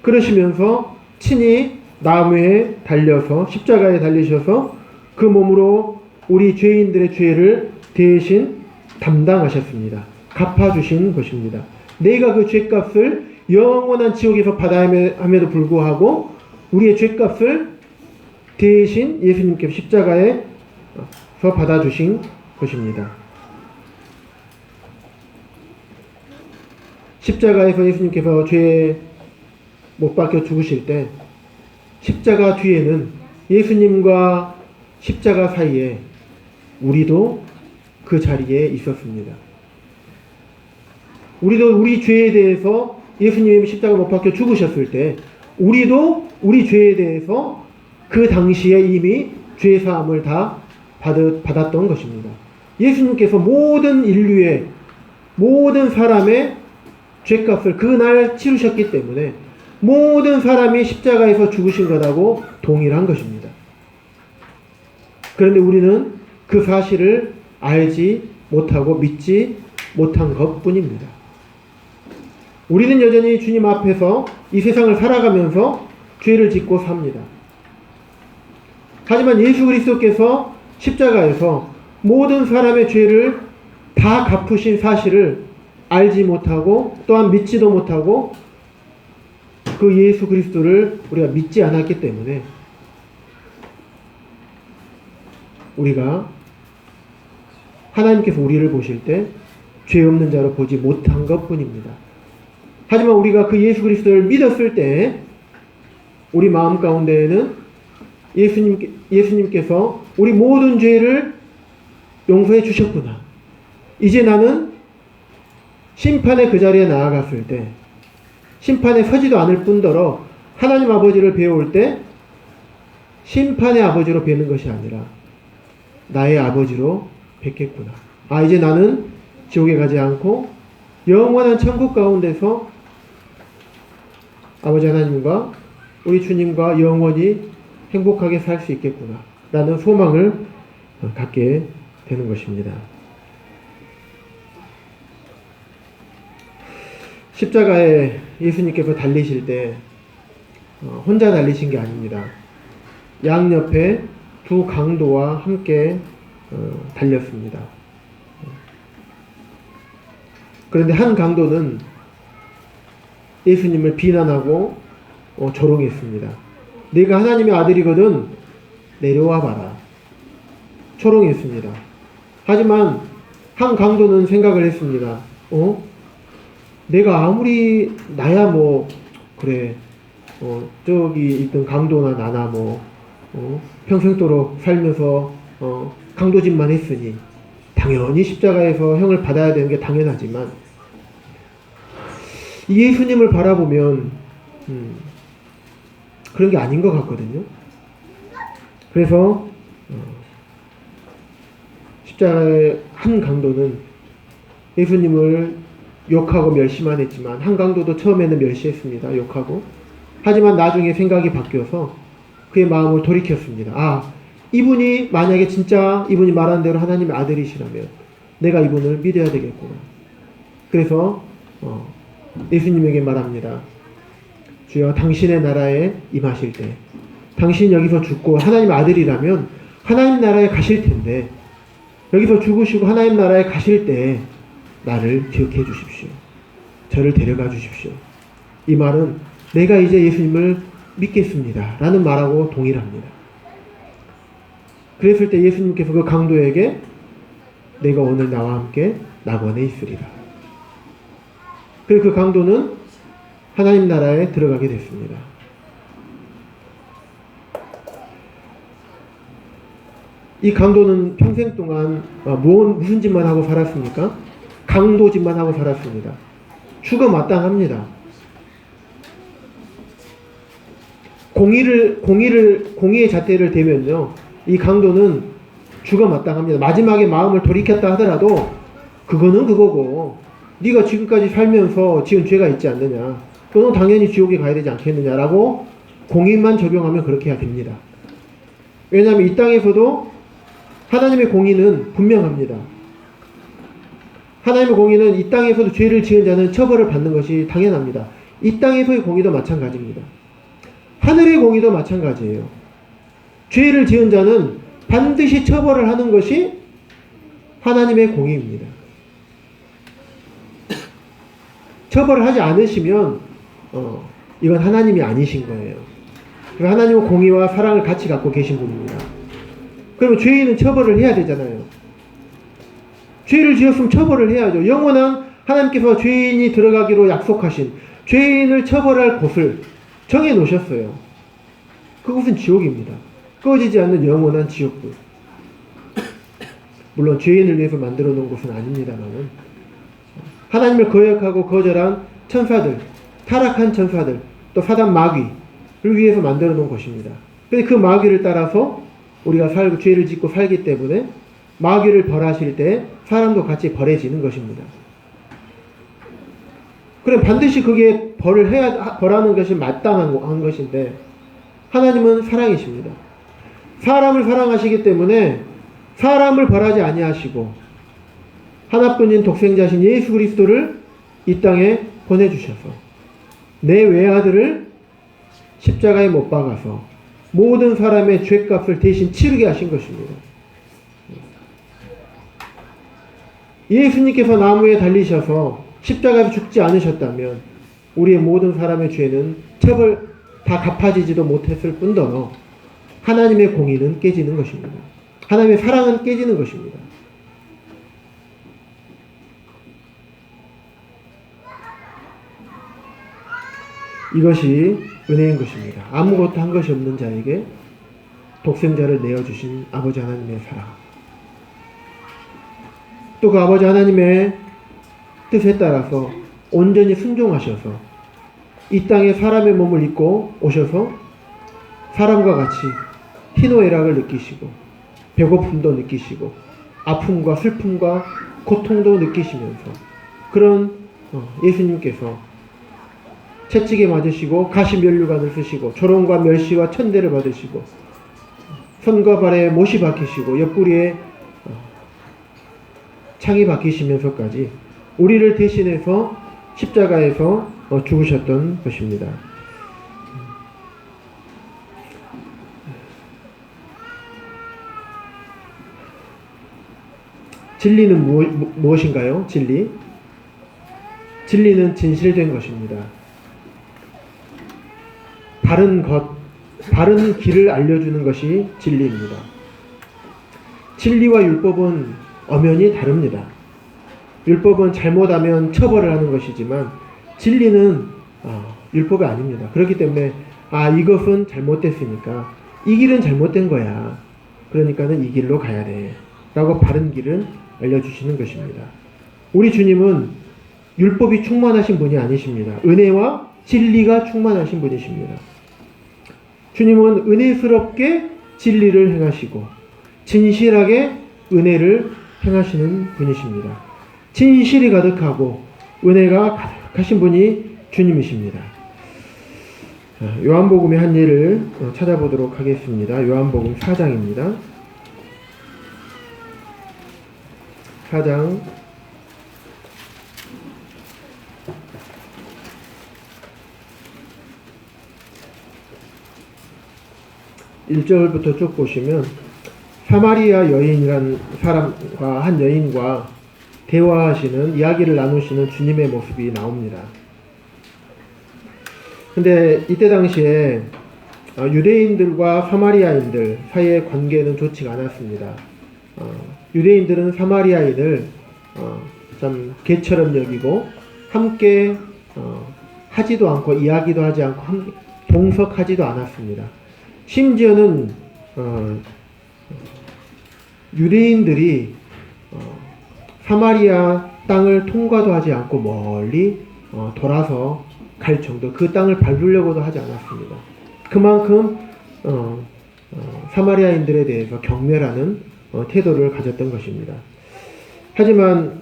Speaker 1: 그러시면서 친히 나무에 달려서 십자가에 달리셔서 그 몸으로 우리 죄인들의 죄를 대신 담당하셨습니다. 갚아주신 것입니다. 내가 그 죄값을 영원한 지옥에서 받아야 함에도 불구하고 우리의 죄값을 대신 예수님께서 십자가에서 받아주신 것입니다. 십자가에서 예수님께서 죄에 못 박혀 죽으실 때 십자가 뒤에는 예수님과 십자가 사이에 우리도 그 자리에 있었습니다. 우리도 우리 죄에 대해서 예수님이 십자가 못 박혀 죽으셨을 때 우리도 우리 죄에 대해서 그 당시에 이미 죄사함을 다 받았던 것입니다. 예수님께서 모든 인류의 모든 사람의 죄값을 그날 치르셨기 때문에 모든 사람이 십자가에서 죽으신 것하고 동일한 것입니다. 그런데 우리는 그 사실을 알지 못하고 믿지 못한 것뿐입니다. 우리는 여전히 주님 앞에서 이 세상을 살아가면서 죄를 짓고 삽니다. 하지만 예수 그리스도께서 십자가에서 모든 사람의 죄를 다 갚으신 사실을 알지 못하고 또한 믿지도 못하고 그 예수 그리스도를 우리가 믿지 않았기 때문에 우리가 하나님께서 우리를 보실 때 죄 없는 자로 보지 못한 것뿐입니다. 하지만 우리가 그 예수 그리스도를 믿었을 때 우리 마음 가운데에는 예수님께서 우리 모든 죄를 용서해 주셨구나. 이제 나는 심판의 그 자리에 나아갔을 때 심판에 서지도 않을 뿐더러 하나님 아버지를 배울 때 심판의 아버지로 뵈는 것이 아니라 나의 아버지로 뵙겠구나. 아, 이제 나는 지옥에 가지 않고 영원한 천국 가운데서 아버지 하나님과 우리 주님과 영원히 행복하게 살 수 있겠구나 라는 소망을 갖게 되는 것입니다. 십자가에 예수님께서 달리실 때 혼자 달리신 게 아닙니다. 양옆에 두 강도와 함께 달렸습니다. 그런데 한 강도는 예수님을 비난하고 조롱했습니다. 네가 하나님의 아들이거든 내려와 봐라. 조롱했습니다. 하지만 한 강도는 생각을 했습니다. 내가 아무리 나야 뭐 그래 저기 있던 강도나 나나 뭐 평생도록 살면서 강도짓만 했으니 당연히 십자가에서 형을 받아야 되는 게 당연하지만 예수님을 바라보면 그런 게 아닌 것 같거든요. 그래서 십자가의 한 강도는 예수님을 욕하고 멸시만 했지만 한 강도도 처음에는 멸시했습니다. 욕하고. 하지만 나중에 생각이 바뀌어서 그의 마음을 돌이켰습니다. 아, 이분이 만약에 진짜 이분이 말한 대로 하나님의 아들이시라면 내가 이분을 믿어야 되겠구나. 그래서 예수님에게 말합니다. 주여, 당신의 나라에 임하실 때 당신 여기서 죽고 하나님의 아들이라면 하나님 나라에 가실 텐데 여기서 죽으시고 하나님 나라에 가실 때 나를 기억해 주십시오. 저를 데려가 주십시오. 이 말은 내가 이제 예수님을 믿겠습니다 라는 말하고 동일합니다. 그랬을 때 예수님께서 그 강도에게 내가 오늘 나와 함께 낙원에 있으리라. 그리고 그 강도는 하나님 나라에 들어가게 됐습니다. 이 강도는 평생 동안 무슨 짓만 하고 살았습니까? 강도짓만 하고 살았습니다. 죽어 마땅합니다. 공의의 잣대를 대면요, 이 강도는 죽어 마땅합니다. 마지막에 마음을 돌이켰다 하더라도 그거는 그거고 네가 지금까지 살면서 지은 죄가 있지 않느냐, 너는 당연히 지옥에 가야 되지 않겠느냐라고 공의만 적용하면 그렇게 해야 됩니다. 왜냐하면 이 땅에서도 하나님의 공의는 분명합니다. 하나님의 공의는 이 땅에서도 죄를 지은 자는 처벌을 받는 것이 당연합니다. 이 땅에서의 공의도 마찬가지입니다. 하늘의 공의도 마찬가지예요. 죄를 지은 자는 반드시 처벌을 하는 것이 하나님의 공의입니다. 처벌을 하지 않으시면 이건 하나님이 아니신 거예요. 하나님은 공의와 사랑을 같이 갖고 계신 분입니다. 그러면 죄인은 처벌을 해야 되잖아요. 죄를 지었으면 처벌을 해야죠. 영원한 하나님께서 죄인이 들어가기로 약속하신 죄인을 처벌할 곳을 정해 놓으셨어요. 그곳은 지옥입니다. 꺼지지 않는 영원한 지옥불. 물론 죄인을 위해서 만들어 놓은 곳은 아닙니다만은 하나님을 거역하고 거절한 천사들, 타락한 천사들, 또 사단 마귀를 위해서 만들어 놓은 곳입니다. 근데 그 마귀를 따라서 우리가 살고 죄를 짓고 살기 때문에 마귀를 벌하실 때 사람도 같이 벌해지는 것입니다. 그럼 반드시 그게 벌하는 것이 마땅한 것인데 하나님은 사랑이십니다. 사람을 사랑하시기 때문에 사람을 벌하지 아니하시고 하나뿐인 독생자신 예수 그리스도를 이 땅에 보내주셔서 내 외아들을 십자가에 못 박아서 모든 사람의 죄값을 대신 치르게 하신 것입니다. 예수님께서 나무에 달리셔서 십자가에서 죽지 않으셨다면 우리의 모든 사람의 죄는 처벌 다 갚아지지도 못했을 뿐더러 하나님의 공의는 깨지는 것입니다. 하나님의 사랑은 깨지는 것입니다. 이것이 은혜인 것입니다. 아무것도 한 것이 없는 자에게 독생자를 내어주신 아버지 하나님의 사랑. 또 그 아버지 하나님의 뜻에 따라서 온전히 순종하셔서 이 땅에 사람의 몸을 입고 오셔서 사람과 같이 희노애락을 느끼시고 배고픔도 느끼시고 아픔과 슬픔과 고통도 느끼시면서 그런 예수님께서 채찍에 맞으시고 가시면류관을 쓰시고 조롱과 멸시와 천대를 받으시고 손과 발에 못이 박히시고 옆구리에 창이 박히시면서까지 우리를 대신해서 십자가에서 죽으셨던 것입니다. 진리는 무엇인가요? 진리는 진실된 것입니다. 바른 길을 알려주는 것이 진리입니다. 진리와 율법은 엄연히 다릅니다. 율법은 잘못하면 처벌을 하는 것이지만 진리는 율법이 아닙니다. 그렇기 때문에 이것은 잘못됐으니까 이 길은 잘못된 거야. 그러니까는 이 길로 가야 돼. 라고 바른 길을 알려주시는 것입니다. 우리 주님은 율법이 충만하신 분이 아니십니다. 은혜와 진리가 충만하신 분이십니다. 주님은 은혜스럽게 진리를 행하시고 진실하게 은혜를 행하시는 분이십니다. 진실이 가득하고 은혜가 가득하신 분이 주님이십니다. 요한복음의 한 예를 찾아보도록 하겠습니다. 요한복음 4장입니다. 4장 1절부터 쭉 보시면 사마리아 여인이란 사람과 한 여인과 대화하시는 이야기를 나누시는 주님의 모습이 나옵니다. 근데 이때 당시에 유대인들과 사마리아인들 사이의 관계는 좋지가 않았습니다. 유대인들은 사마리아인을 참 개처럼 여기고 함께 하지도 않고 이야기도 하지 않고 동석하지도 않았습니다. 심지어는 유대인들이 사마리아 땅을 통과도 하지 않고 멀리 돌아서 갈 정도, 그 땅을 밟으려고도 하지 않았습니다. 그만큼 사마리아인들에 대해서 경멸하는 태도를 가졌던 것입니다. 하지만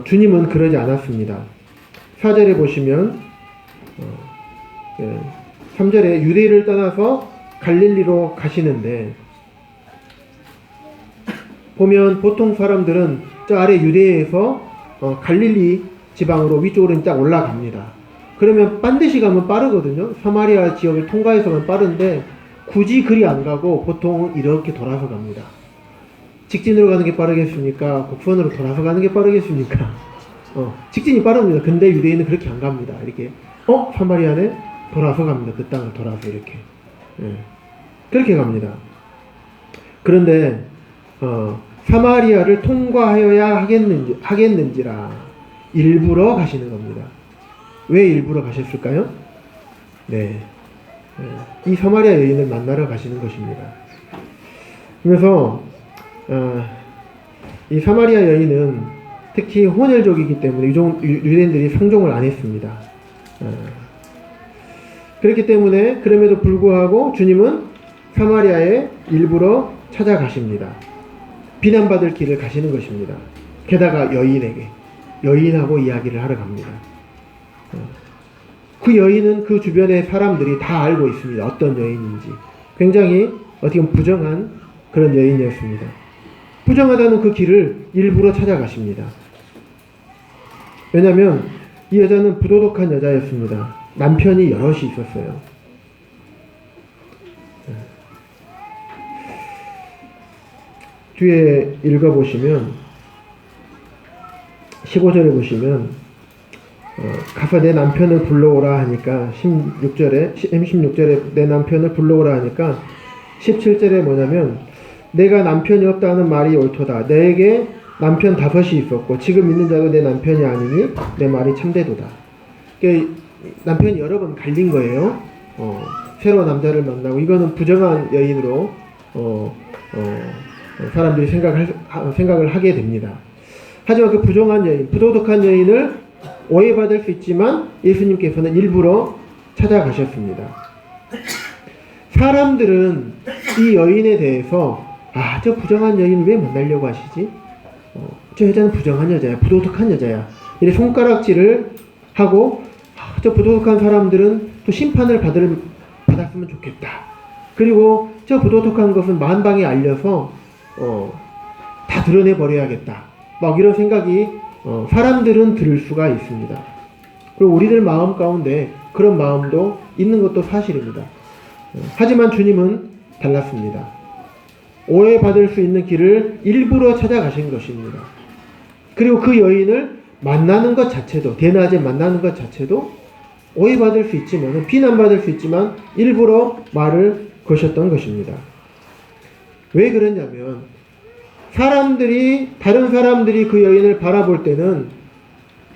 Speaker 1: 주님은 그러지 않았습니다. 4절에 보시면 3절에 유대를 떠나서 갈릴리로 가시는데 보면 보통 사람들은 저 아래 유대에서 갈릴리 지방으로 위쪽으로 딱 올라갑니다. 그러면 반드시 가면 빠르거든요. 사마리아 지역을 통과해서는 빠른데 굳이 그리 안 가고 보통은 이렇게 돌아서 갑니다. 직진으로 가는 게 빠르겠습니까? 곡선으로 돌아서 가는 게 빠르겠습니까? 직진이 빠릅니다. 근데 유대인은 그렇게 안 갑니다. 이렇게 사마리아네 돌아서 갑니다. 그 땅을 돌아서 이렇게 그렇게 갑니다. 그런데 사마리아를 통과하여야 하겠는지라 일부러 가시는 겁니다. 왜 일부러 가셨을까요? 이 사마리아 여인을 만나러 가시는 것입니다. 그래서 이 사마리아 여인은 특히 혼혈족이기 때문에 유대인들이 상종을 안 했습니다. 그렇기 때문에 그럼에도 불구하고 주님은 사마리아에 일부러 찾아가십니다. 비난받을 길을 가시는 것입니다. 게다가 여인하고 이야기를 하러 갑니다. 그 여인은 그 주변의 사람들이 다 알고 있습니다. 어떤 여인인지. 굉장히 어떻게 보면 부정한 그런 여인이었습니다. 부정하다는 그 길을 일부러 찾아가십니다. 왜냐하면 이 여자는 부도덕한 여자였습니다. 남편이 여럿이 있었어요. 뒤에 읽어보시면 15절에 보시면 가서 내 남편을 불러오라 하니까 16절에 내 남편을 불러오라 하니까 17절에 뭐냐면 내가 남편이 없다는 말이 옳도다. 내게 남편 5이 있었고 지금 있는 자도 내 남편이 아니니 내 말이 참되도다. 그러니까 남편이 여러 번 갈린 거예요. 새로 남자를 만나고 이거는 부정한 여인으로 사람들이 생각을 하게 됩니다. 하지만 그 부정한 여인, 부도덕한 여인을 오해받을 수 있지만 예수님께서는 일부러 찾아가셨습니다. 사람들은 이 여인에 대해서 저 부정한 여인을 왜 만나려고 하시지? 저 여자는 부정한 여자야, 부도덕한 여자야, 이렇게 손가락질을 하고 저 부도덕한 사람들은 또 심판을 받았으면 좋겠다. 그리고 저 부도덕한 것은 만방에 알려서 다 드러내버려야겠다. 막 이런 생각이 사람들은 들을 수가 있습니다. 그리고 우리들 마음 가운데 그런 마음도 있는 것도 사실입니다. 하지만 주님은 달랐습니다. 오해받을 수 있는 길을 일부러 찾아가신 것입니다. 그리고 그 여인을 만나는 것 자체도, 대낮에 만나는 것 자체도 오해받을 수 있지만, 비난받을 수 있지만 일부러 말을 거셨던 것입니다. 왜 그러냐면 다른 사람들이 그 여인을 바라볼 때는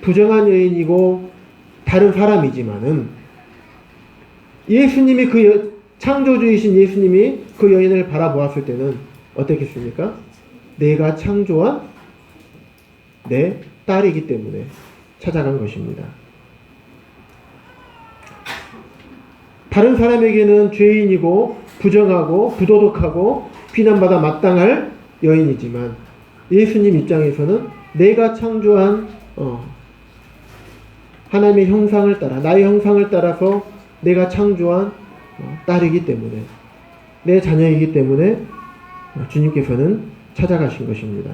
Speaker 1: 부정한 여인이고 다른 사람이지만은 예수님이 창조주이신 예수님이 그 여인을 바라보았을 때는 어떻겠습니까? 내가 창조한 내 딸이기 때문에 찾아간 것입니다. 다른 사람에게는 죄인이고 부정하고 부도덕하고 비난받아 마땅할 여인이지만 예수님 입장에서는 내가 창조한 하나님의 형상을 따라, 나의 형상을 따라서 내가 창조한 딸이기 때문에, 내 자녀이기 때문에 주님께서는 찾아가신 것입니다.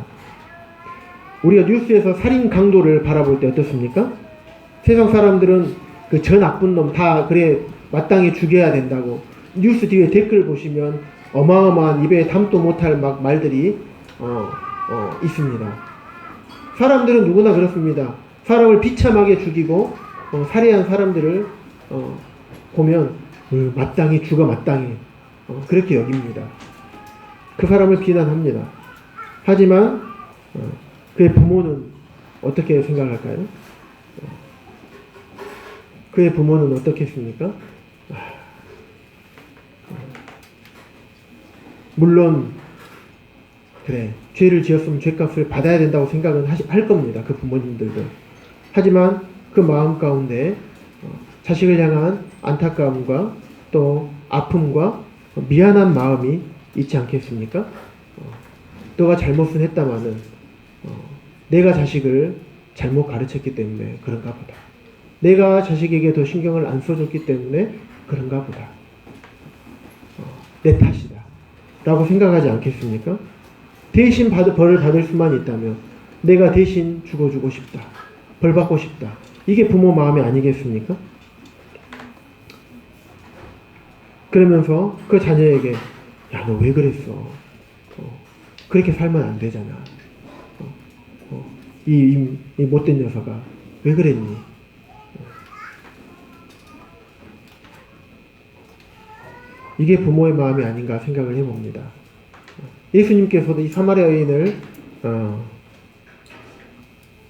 Speaker 1: 우리가 뉴스에서 살인 강도를 바라볼 때 어떻습니까? 세상 사람들은 저 나쁜 놈 다 그래 마땅히 죽여야 된다고, 뉴스 뒤에 댓글 보시면 어마어마한 입에 담도 못할 말들이 있습니다. 사람들은 누구나 그렇습니다. 사람을 비참하게 죽이고 살해한 사람들을 보면 마땅히 죽어, 마땅히 그렇게 여깁니다. 그 사람을 비난합니다. 하지만 그의 부모는 어떻게 생각할까요? 그의 부모는 어떻겠습니까? 물론 그래, 죄를 지었으면 죄값을 받아야 된다고 생각은 할 겁니다. 그 부모님들도. 하지만 그 마음 가운데 자식을 향한 안타까움과 또 아픔과 미안한 마음이 있지 않겠습니까? 너가 잘못은 했다마는 내가 자식을 잘못 가르쳤기 때문에 그런가 보다. 내가 자식에게 더 신경을 안 써줬기 때문에 그런가 보다. 내 탓이다 라고 생각하지 않겠습니까? 대신 벌을 받을 수만 있다면 내가 대신 죽어주고 싶다, 벌 받고 싶다, 이게 부모 마음이 아니겠습니까? 그러면서 그 자녀에게 야, 너 왜 그랬어? 그렇게 살면 안 되잖아. 이 못된 녀석아, 왜 그랬니? 이게 부모의 마음이 아닌가 생각을 해봅니다. 예수님께서도 이 사마리아 여인을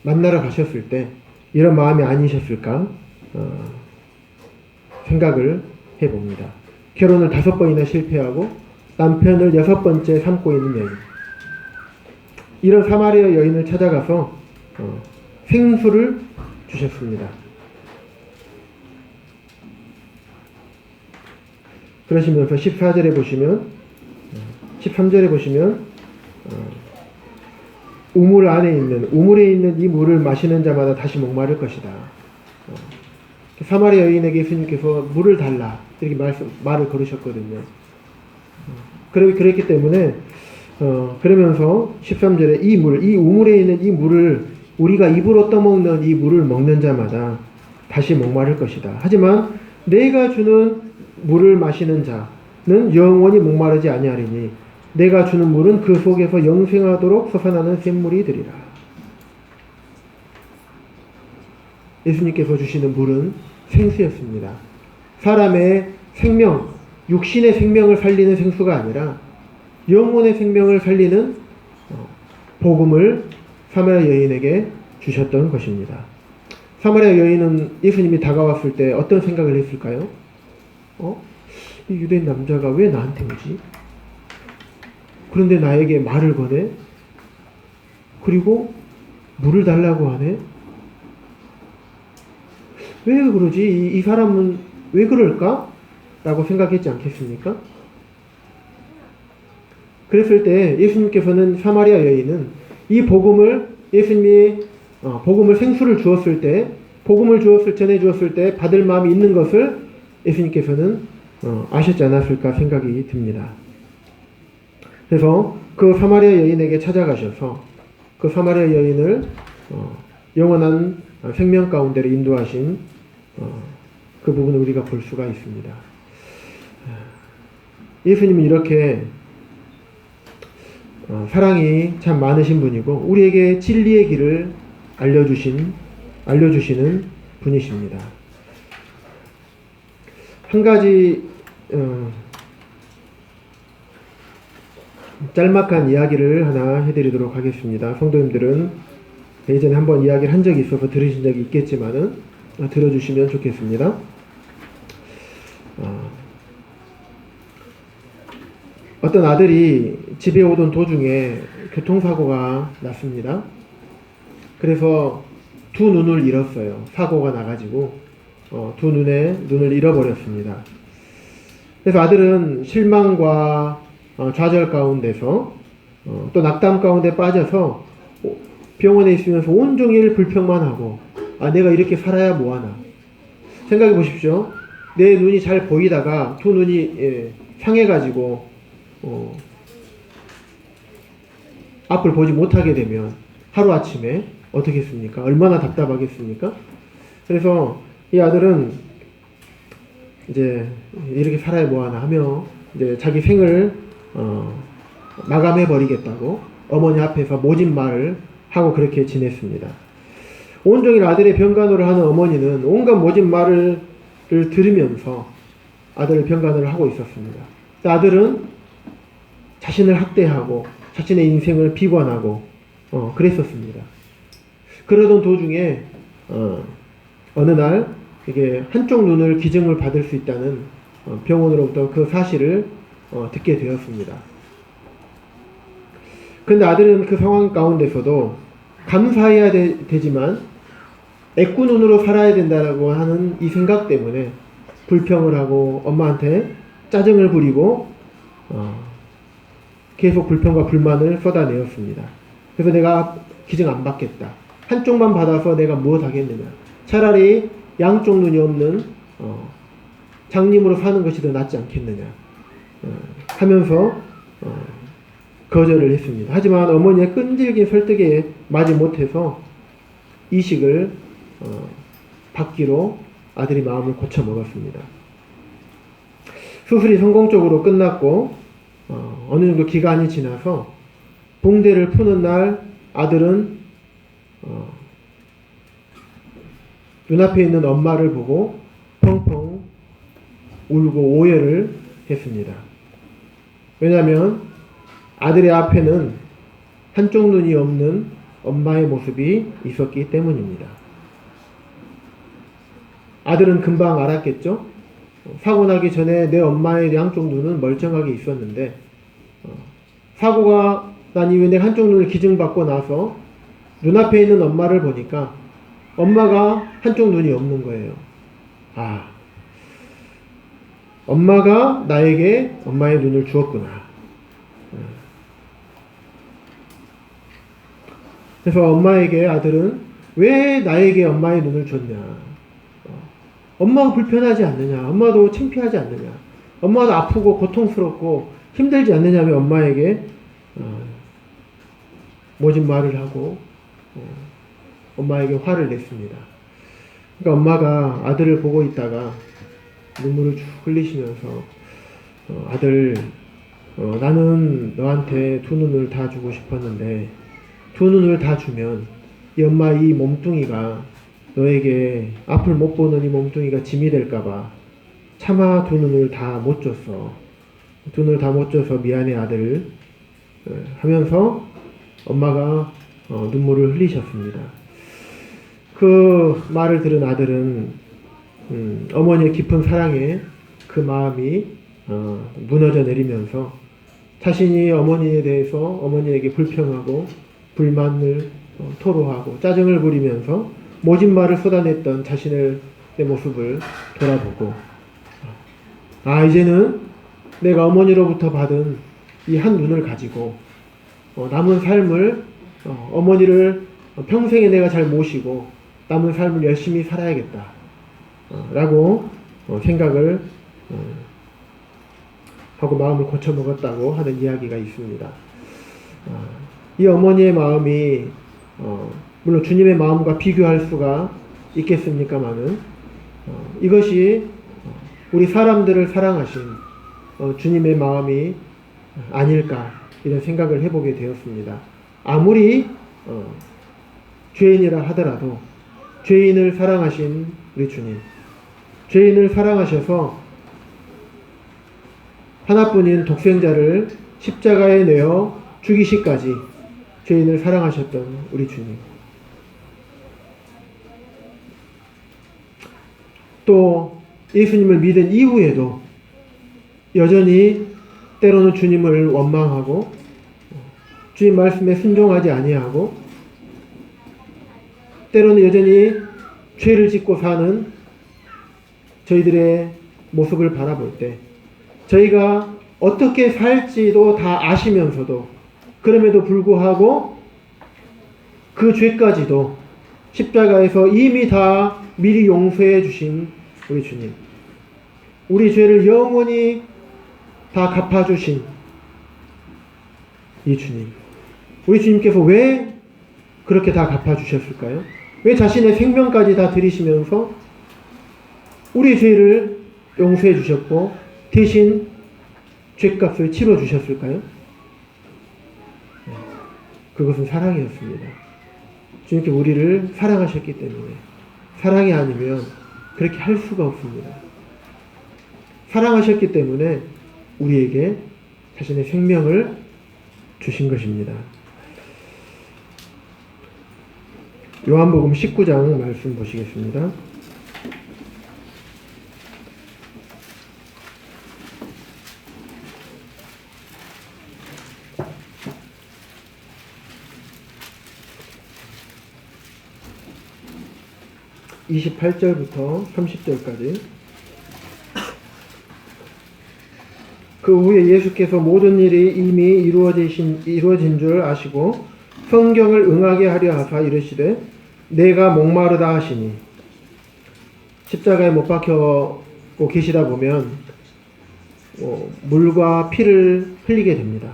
Speaker 1: 만나러 가셨을 때 이런 마음이 아니셨을까 생각을 해봅니다. 결혼을 5번이나 실패하고 남편을 6번째 삼고 있는 여인, 이런 사마리아 여인을 찾아가서 생수를 주셨습니다. 그러시면서 14절에 보시면, 13절에 보시면 우물에 있는 이 물을 마시는 자마다 다시 목마를 것이다. 사마리아 여인에게 예수님께서 물을 달라 이렇게 말을 걸으셨거든요. 그랬기 때문에 그러면서 13절에 이 우물에 있는 이 물을, 우리가 입으로 떠먹는 이 물을 먹는 자마다 다시 목마를 것이다. 하지만 내가 주는 물을 마시는 자는 영원히 목마르지 아니하리니 내가 주는 물은 그 속에서 영생하도록 솟아나는 샘물이 되리라. 예수님께서 주시는 물은 생수였습니다. 사람의 생명, 육신의 생명을 살리는 생수가 아니라 영혼의 생명을 살리는 복음을 사마리아 여인에게 주셨던 것입니다. 사마리아 여인은 예수님이 다가왔을 때 어떤 생각을 했을까요? 이 유대인 남자가 왜 나한테 오지? 그런데 나에게 말을 거네? 그리고 물을 달라고 하네? 왜 그러지? 이 사람은 왜 그럴까? 라고 생각했지 않겠습니까? 그랬을 때 예수님께서는 사마리아 여인은 이 복음을 예수님이 복음을 생수를 주었을 때 복음을 전해 주었을 때 받을 마음이 있는 것을 예수님께서는 아셨지 않았을까 생각이 듭니다. 그래서 그 사마리아 여인에게 찾아가셔서 그 사마리아 여인을 영원한 생명 가운데로 인도하신 그 부분을 우리가 볼 수가 있습니다. 예수님은 이렇게 사랑이 참 많으신 분이고 우리에게 진리의 길을 알려주시는 분이십니다. 한 가지 짤막한 이야기를 하나 해드리도록 하겠습니다. 성도님들은 예전에 한번 이야기를 한 적이 있어서 들으신 적이 있겠지만은 들어주시면 좋겠습니다. 어떤 아들이 집에 오던 도중에 교통사고가 났습니다. 그래서 두 눈을 잃었어요. 사고가 나가지고 두 눈을 잃어버렸습니다. 그래서 아들은 실망과 좌절 가운데서 또 낙담 가운데 빠져서 병원에 있으면서 온종일 불평만 하고 내가 이렇게 살아야 뭐하나. 생각해 보십시오. 내 눈이 잘 보이다가 두 눈이 상해가지고 앞을 보지 못하게 되면 하루아침에 어떻게 했습니까? 얼마나 답답하겠습니까? 그래서 이 아들은 이제 이렇게 살아야 뭐하나 하며 이제 자기 생을 마감해 버리겠다고 어머니 앞에서 모진 말을 하고 그렇게 지냈습니다. 온종일 아들의 병간호를 하는 어머니는 온갖 모진 말을 들으면서 아들을 병간호를 하고 있었습니다. 아들은 자신을 학대하고 자신의 인생을 비관하고 그랬었습니다. 그러던 도중에 어느 날 이게 한쪽 눈을 기증을 받을 수 있다는 병원으로부터 그 사실을 듣게 되었습니다. 그런데 아들은 그 상황 가운데서도 감사해야 되지만 애꾸 눈으로 살아야 된다고 하는 이 생각 때문에 불평을 하고 엄마한테 짜증을 부리고 계속 불평과 불만을 쏟아내었습니다. 그래서 내가 기증 안 받겠다. 한쪽만 받아서 내가 무엇 하겠느냐. 차라리 양쪽 눈이 없는 장님으로 사는 것이 더 낫지 않겠느냐 하면서 거절을 했습니다. 하지만 어머니의 끈질긴 설득에 마지 못해서 이식을 받기로 아들이 마음을 고쳐 먹었습니다. 수술이 성공적으로 끝났고 어느 정도 기간이 지나서 붕대를 푸는 날 아들은 눈앞에 있는 엄마를 보고 펑펑 울고 오열을 했습니다. 왜냐하면 아들의 앞에는 한쪽 눈이 없는 엄마의 모습이 있었기 때문입니다. 아들은 금방 알았겠죠? 사고 나기 전에 내 엄마의 양쪽 눈은 멀쩡하게 있었는데 사고가 난 이후에 내 한쪽 눈을 기증받고 나서 눈앞에 있는 엄마를 보니까 엄마가 한쪽 눈이 없는 거예요. 엄마가 나에게 엄마의 눈을 주었구나. 그래서 엄마에게 아들은 왜 나에게 엄마의 눈을 줬냐. 엄마가 불편하지 않느냐. 엄마도 창피하지 않느냐. 엄마도 아프고 고통스럽고 힘들지 않느냐며 엄마에게 모진 말을 하고 엄마에게 화를 냈습니다. 그러니까 엄마가 아들을 보고 있다가 눈물을 쭉 흘리시면서 아들 나는 너한테 두 눈을 다 주고 싶었는데 두 눈을 다 주면 이 엄마 이 몸뚱이가 너에게 앞을 못 보는 이 몸뚱이가 짐이 될까봐 차마 두 눈을 다 못 줬어. 두 눈을 다 못 줘서 미안해 아들 하면서 엄마가 눈물을 흘리셨습니다. 그 말을 들은 아들은 어머니의 깊은 사랑에 그 마음이 무너져 내리면서 자신이 어머니에 대해서 어머니에게 불평하고 불만을 토로하고 짜증을 부리면서 모진 말을 쏟아냈던 자신의 모습을 돌아보고, 이제는 내가 어머니로부터 받은 이 한 눈을 가지고 남은 삶을 어머니를 평생에 내가 잘 모시고 남은 삶을 열심히 살아야겠다 라고 생각을 하고 마음을 고쳐먹었다고 하는 이야기가 있습니다. 이 어머니의 마음이 물론 주님의 마음과 비교할 수가 있겠습니까마는 이것이 우리 사람들을 사랑하신 주님의 마음이 아닐까 이런 생각을 해보게 되었습니다. 아무리 죄인이라 하더라도 죄인을 사랑하신 우리 주님, 죄인을 사랑하셔서 하나뿐인 독생자를 십자가에 내어 죽이시까지 죄인을 사랑하셨던 우리 주님, 또 예수님을 믿은 이후에도 여전히 때로는 주님을 원망하고 주님 말씀에 순종하지 아니하고 때로는 여전히 죄를 짓고 사는 저희들의 모습을 바라볼 때 저희가 어떻게 살지도 다 아시면서도 그럼에도 불구하고 그 죄까지도 십자가에서 이미 다 미리 용서해 주신 우리 주님, 우리 죄를 영원히 다 갚아주신 이 주님, 우리 주님께서 왜 그렇게 다 갚아주셨을까요? 왜 자신의 생명까지 다 드리시면서 우리 죄를 용서해 주셨고 대신 죄값을 치러 주셨을까요? 그것은 사랑이었습니다. 주님께서 우리를 사랑하셨기 때문에. 사랑이 아니면 그렇게 할 수가 없습니다. 사랑하셨기 때문에 우리에게 자신의 생명을 주신 것입니다. 요한복음 19장 말씀 보시겠습니다. (28절부터) (30절까지) 그 후에 예수께서 모든 일이 이미 이루어진 줄 아시고 성경을 응하게 하려 하사 이르시되 내가 목마르다 하시니, 십자가에 못 박혀고 계시다 보면 물과 피를 흘리게 됩니다.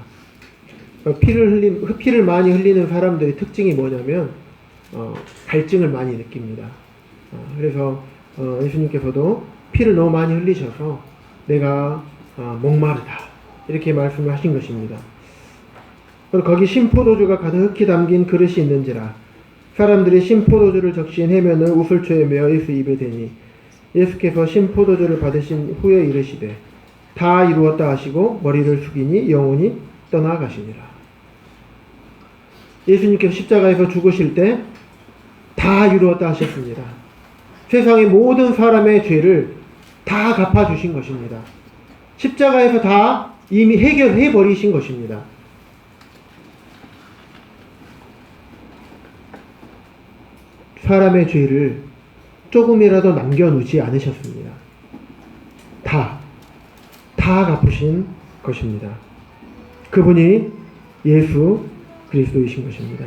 Speaker 1: 피를 많이 흘리는 사람들의 특징이 뭐냐면 갈증을 많이 느낍니다. 그래서 예수님께서도 피를 너무 많이 흘리셔서 내가 목마르다 이렇게 말씀을 하신 것입니다. 거기 신포도주가 가득히 담긴 그릇이 있는지라 사람들이 신포도주를 적신 해면을 우슬초에 메어 예수 입에 대니 예수께서 신포도주를 받으신 후에 이르시되 다 이루었다 하시고 머리를 숙이니 영혼이 떠나가시니라. 예수님께서 십자가에서 죽으실 때 다 이루었다 하셨습니다. 세상의 모든 사람의 죄를 다 갚아주신 것입니다. 십자가에서 다 이미 해결해 버리신 것입니다. 사람의 죄를 조금이라도 남겨놓지 않으셨습니다. 다 갚으신 것입니다. 그분이 예수 그리스도이신 것입니다.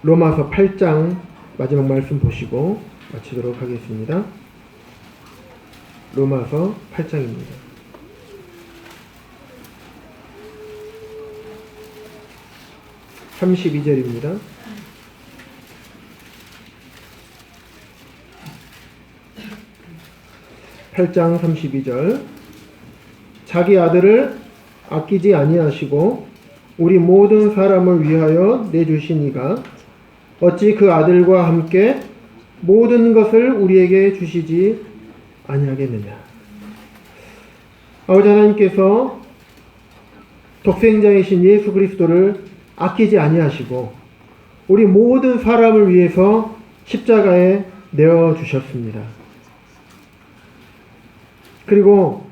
Speaker 1: 로마서 8장 마지막 말씀 보시고 마치도록 하겠습니다. 로마서 8장입니다. (32절입니다) 8장 32절 자기 아들을 아끼지 아니하시고 우리 모든 사람을 위하여 내주시니가 어찌 그 아들과 함께 모든 것을 우리에게 주시지 아니하겠느냐. 아버지 하나님께서 독생자이신 예수 그리스도를 아끼지 아니하시고 우리 모든 사람을 위해서 십자가에 내어주셨습니다. 그리고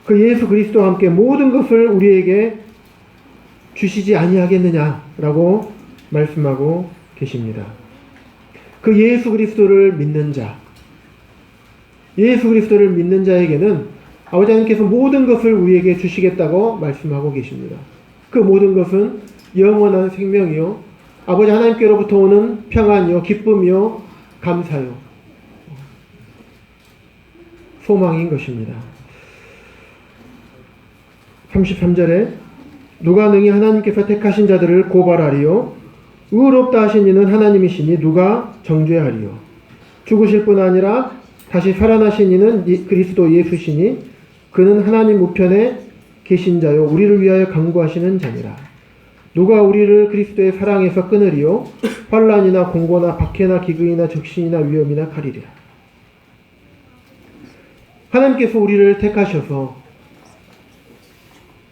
Speaker 1: 그 예수 그리스도와 함께 모든 것을 우리에게 주시지 아니하겠느냐라고 말씀하고 계십니다. 그 예수 그리스도를 믿는 자, 예수 그리스도를 믿는 자에게는 아버지 하나님께서 모든 것을 우리에게 주시겠다고 말씀하고 계십니다. 그 모든 것은 영원한 생명이요, 아버지 하나님께로부터 오는 평안이요, 기쁨이요, 감사요, 소망인 것입니다. 33절에 누가 능히 하나님께서 택하신 자들을 고발하리요, 의롭다 하신 이는 하나님이시니 누가 정죄하리요. 죽으실 뿐 아니라 다시 살아나신 이는 그리스도 예수시니 그는 하나님 우편에 계신 자요 우리를 위하여 간구하시는 자니라. 누가 우리를 그리스도의 사랑에서 끊으리요. 환난이나 공고나 박해나 기근이나 적신이나 위험이나 칼이리라. 하나님께서 우리를 택하셔서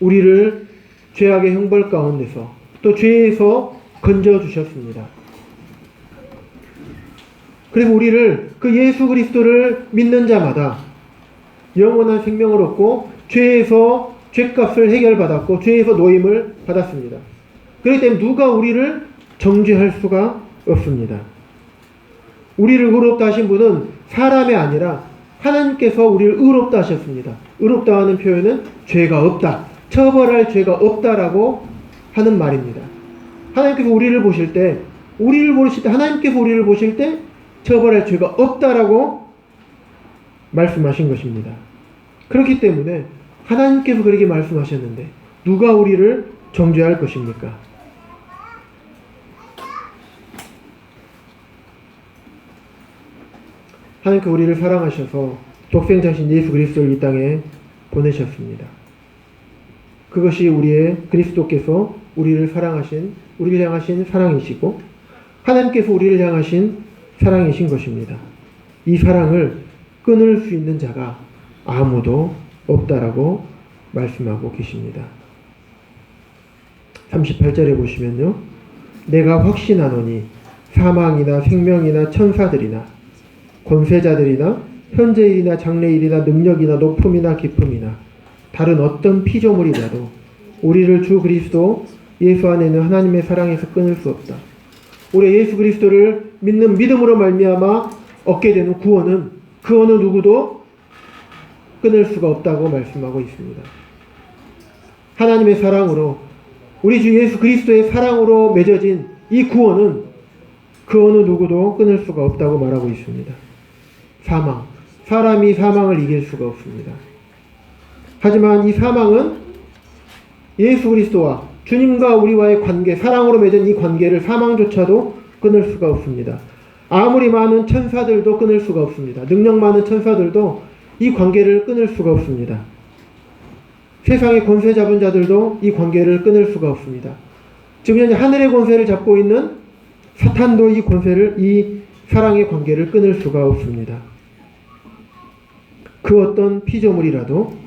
Speaker 1: 우리를 죄악의 형벌 가운데서 또 죄에서 건져주셨습니다. 그래서 우리를 그 예수 그리스도를 믿는 자마다 영원한 생명을 얻고 죄에서 죄값을 해결받았고 죄에서 노임을 받았습니다. 그렇기 때문에 누가 우리를 정죄할 수가 없습니다. 우리를 의롭다 하신 분은 사람이 아니라 하나님께서 우리를 의롭다 하셨습니다. 의롭다 하는 표현은 죄가 없다, 처벌할 죄가 없다라고 하는 말입니다. 하나님께서 우리를 보실 때 하나님께서 우리를 보실 때 처벌할 죄가 없다라고 말씀하신 것입니다. 그렇기 때문에 하나님께서 그렇게 말씀하셨는데 누가 우리를 정죄할 것입니까? 하나님께서 우리를 사랑하셔서 독생자신 예수 그리스도를 이 땅에 보내셨습니다. 그것이 우리의 그리스도께서 우리를 향하신 사랑이시고 하나님께서 우리를 향하신 사랑이신 것입니다. 이 사랑을 끊을 수 있는 자가 아무도 없다라고 말씀하고 계십니다. 38절에 보시면요. 내가 확신하노니 사망이나 생명이나 천사들이나 권세자들이나 현재일이나 장래일이나 능력이나 높음이나 깊음이나 다른 어떤 피조물이라도 우리를 주 그리스도 예수 안에 있는 하나님의 사랑에서 끊을 수 없다. 우리 예수 그리스도를 믿는 믿음으로 말미암아 얻게 되는 구원은 그 어느 누구도 끊을 수가 없다고 말씀하고 있습니다. 하나님의 사랑으로 우리 주 예수 그리스도의 사랑으로 맺어진 이 구원은 그 어느 누구도 끊을 수가 없다고 말하고 있습니다. 사람이 사망을 이길 수가 없습니다. 하지만 이 사망은 예수 그리스도와 주님과 우리와의 관계, 사랑으로 맺은 이 관계를 사망조차도 끊을 수가 없습니다. 아무리 많은 천사들도 끊을 수가 없습니다. 능력 많은 천사들도 이 관계를 끊을 수가 없습니다. 세상의 권세 잡은 자들도 이 관계를 끊을 수가 없습니다. 지금 현재 하늘의 권세를 잡고 있는 사탄도 이 사랑의 관계를 끊을 수가 없습니다. 그 어떤 피조물이라도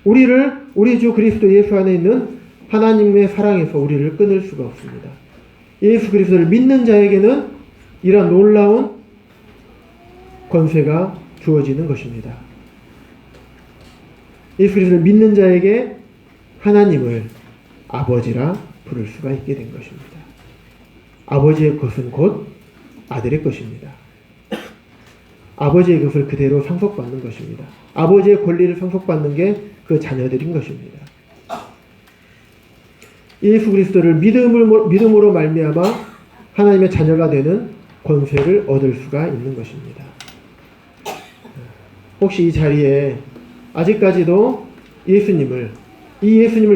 Speaker 1: 우리 주 그리스도 예수 안에 있는 하나님의 사랑에서 우리를 끊을 수가 없습니다. 예수 그리스도를 믿는 자에게는 이러한 놀라운 권세가 주어지는 것입니다. 예수 그리스도를 믿는 자에게 하나님을 아버지라 부를 수가 있게 된 것입니다. 아버지의 것은 곧 아들의 것입니다. 아버지의 것을 그대로 상속받는 것입니다. 아버지의 권리를 상속받는 게 그 자녀들인 것입니다. 예수 그리스도를 믿음으로 말미암아 하나님의 자녀가 되는 권세를 얻을 수가 있는 것입니다. 혹시 이 자리에 아직까지도 예수님을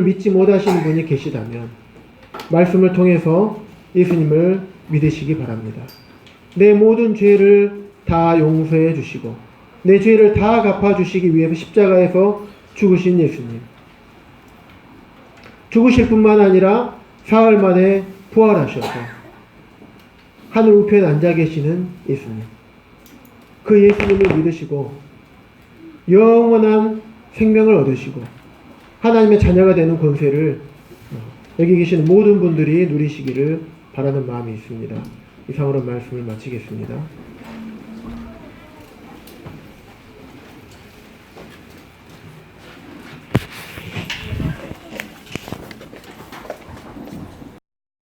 Speaker 1: 믿지 못하시는 분이 계시다면 말씀을 통해서 예수님을 믿으시기 바랍니다. 내 모든 죄를 다 용서해 주시고 내 죄를 다 갚아 주시기 위해서 십자가에서 죽으신 예수님, 죽으실 뿐만 아니라 사흘 만에 부활하셔서 하늘 우편에 앉아 계시는 예수님, 그 예수님을 믿으시고 영원한 생명을 얻으시고 하나님의 자녀가 되는 권세를 여기 계시는 모든 분들이 누리시기를 바라는 마음이 있습니다. 이상으로 말씀을 마치겠습니다.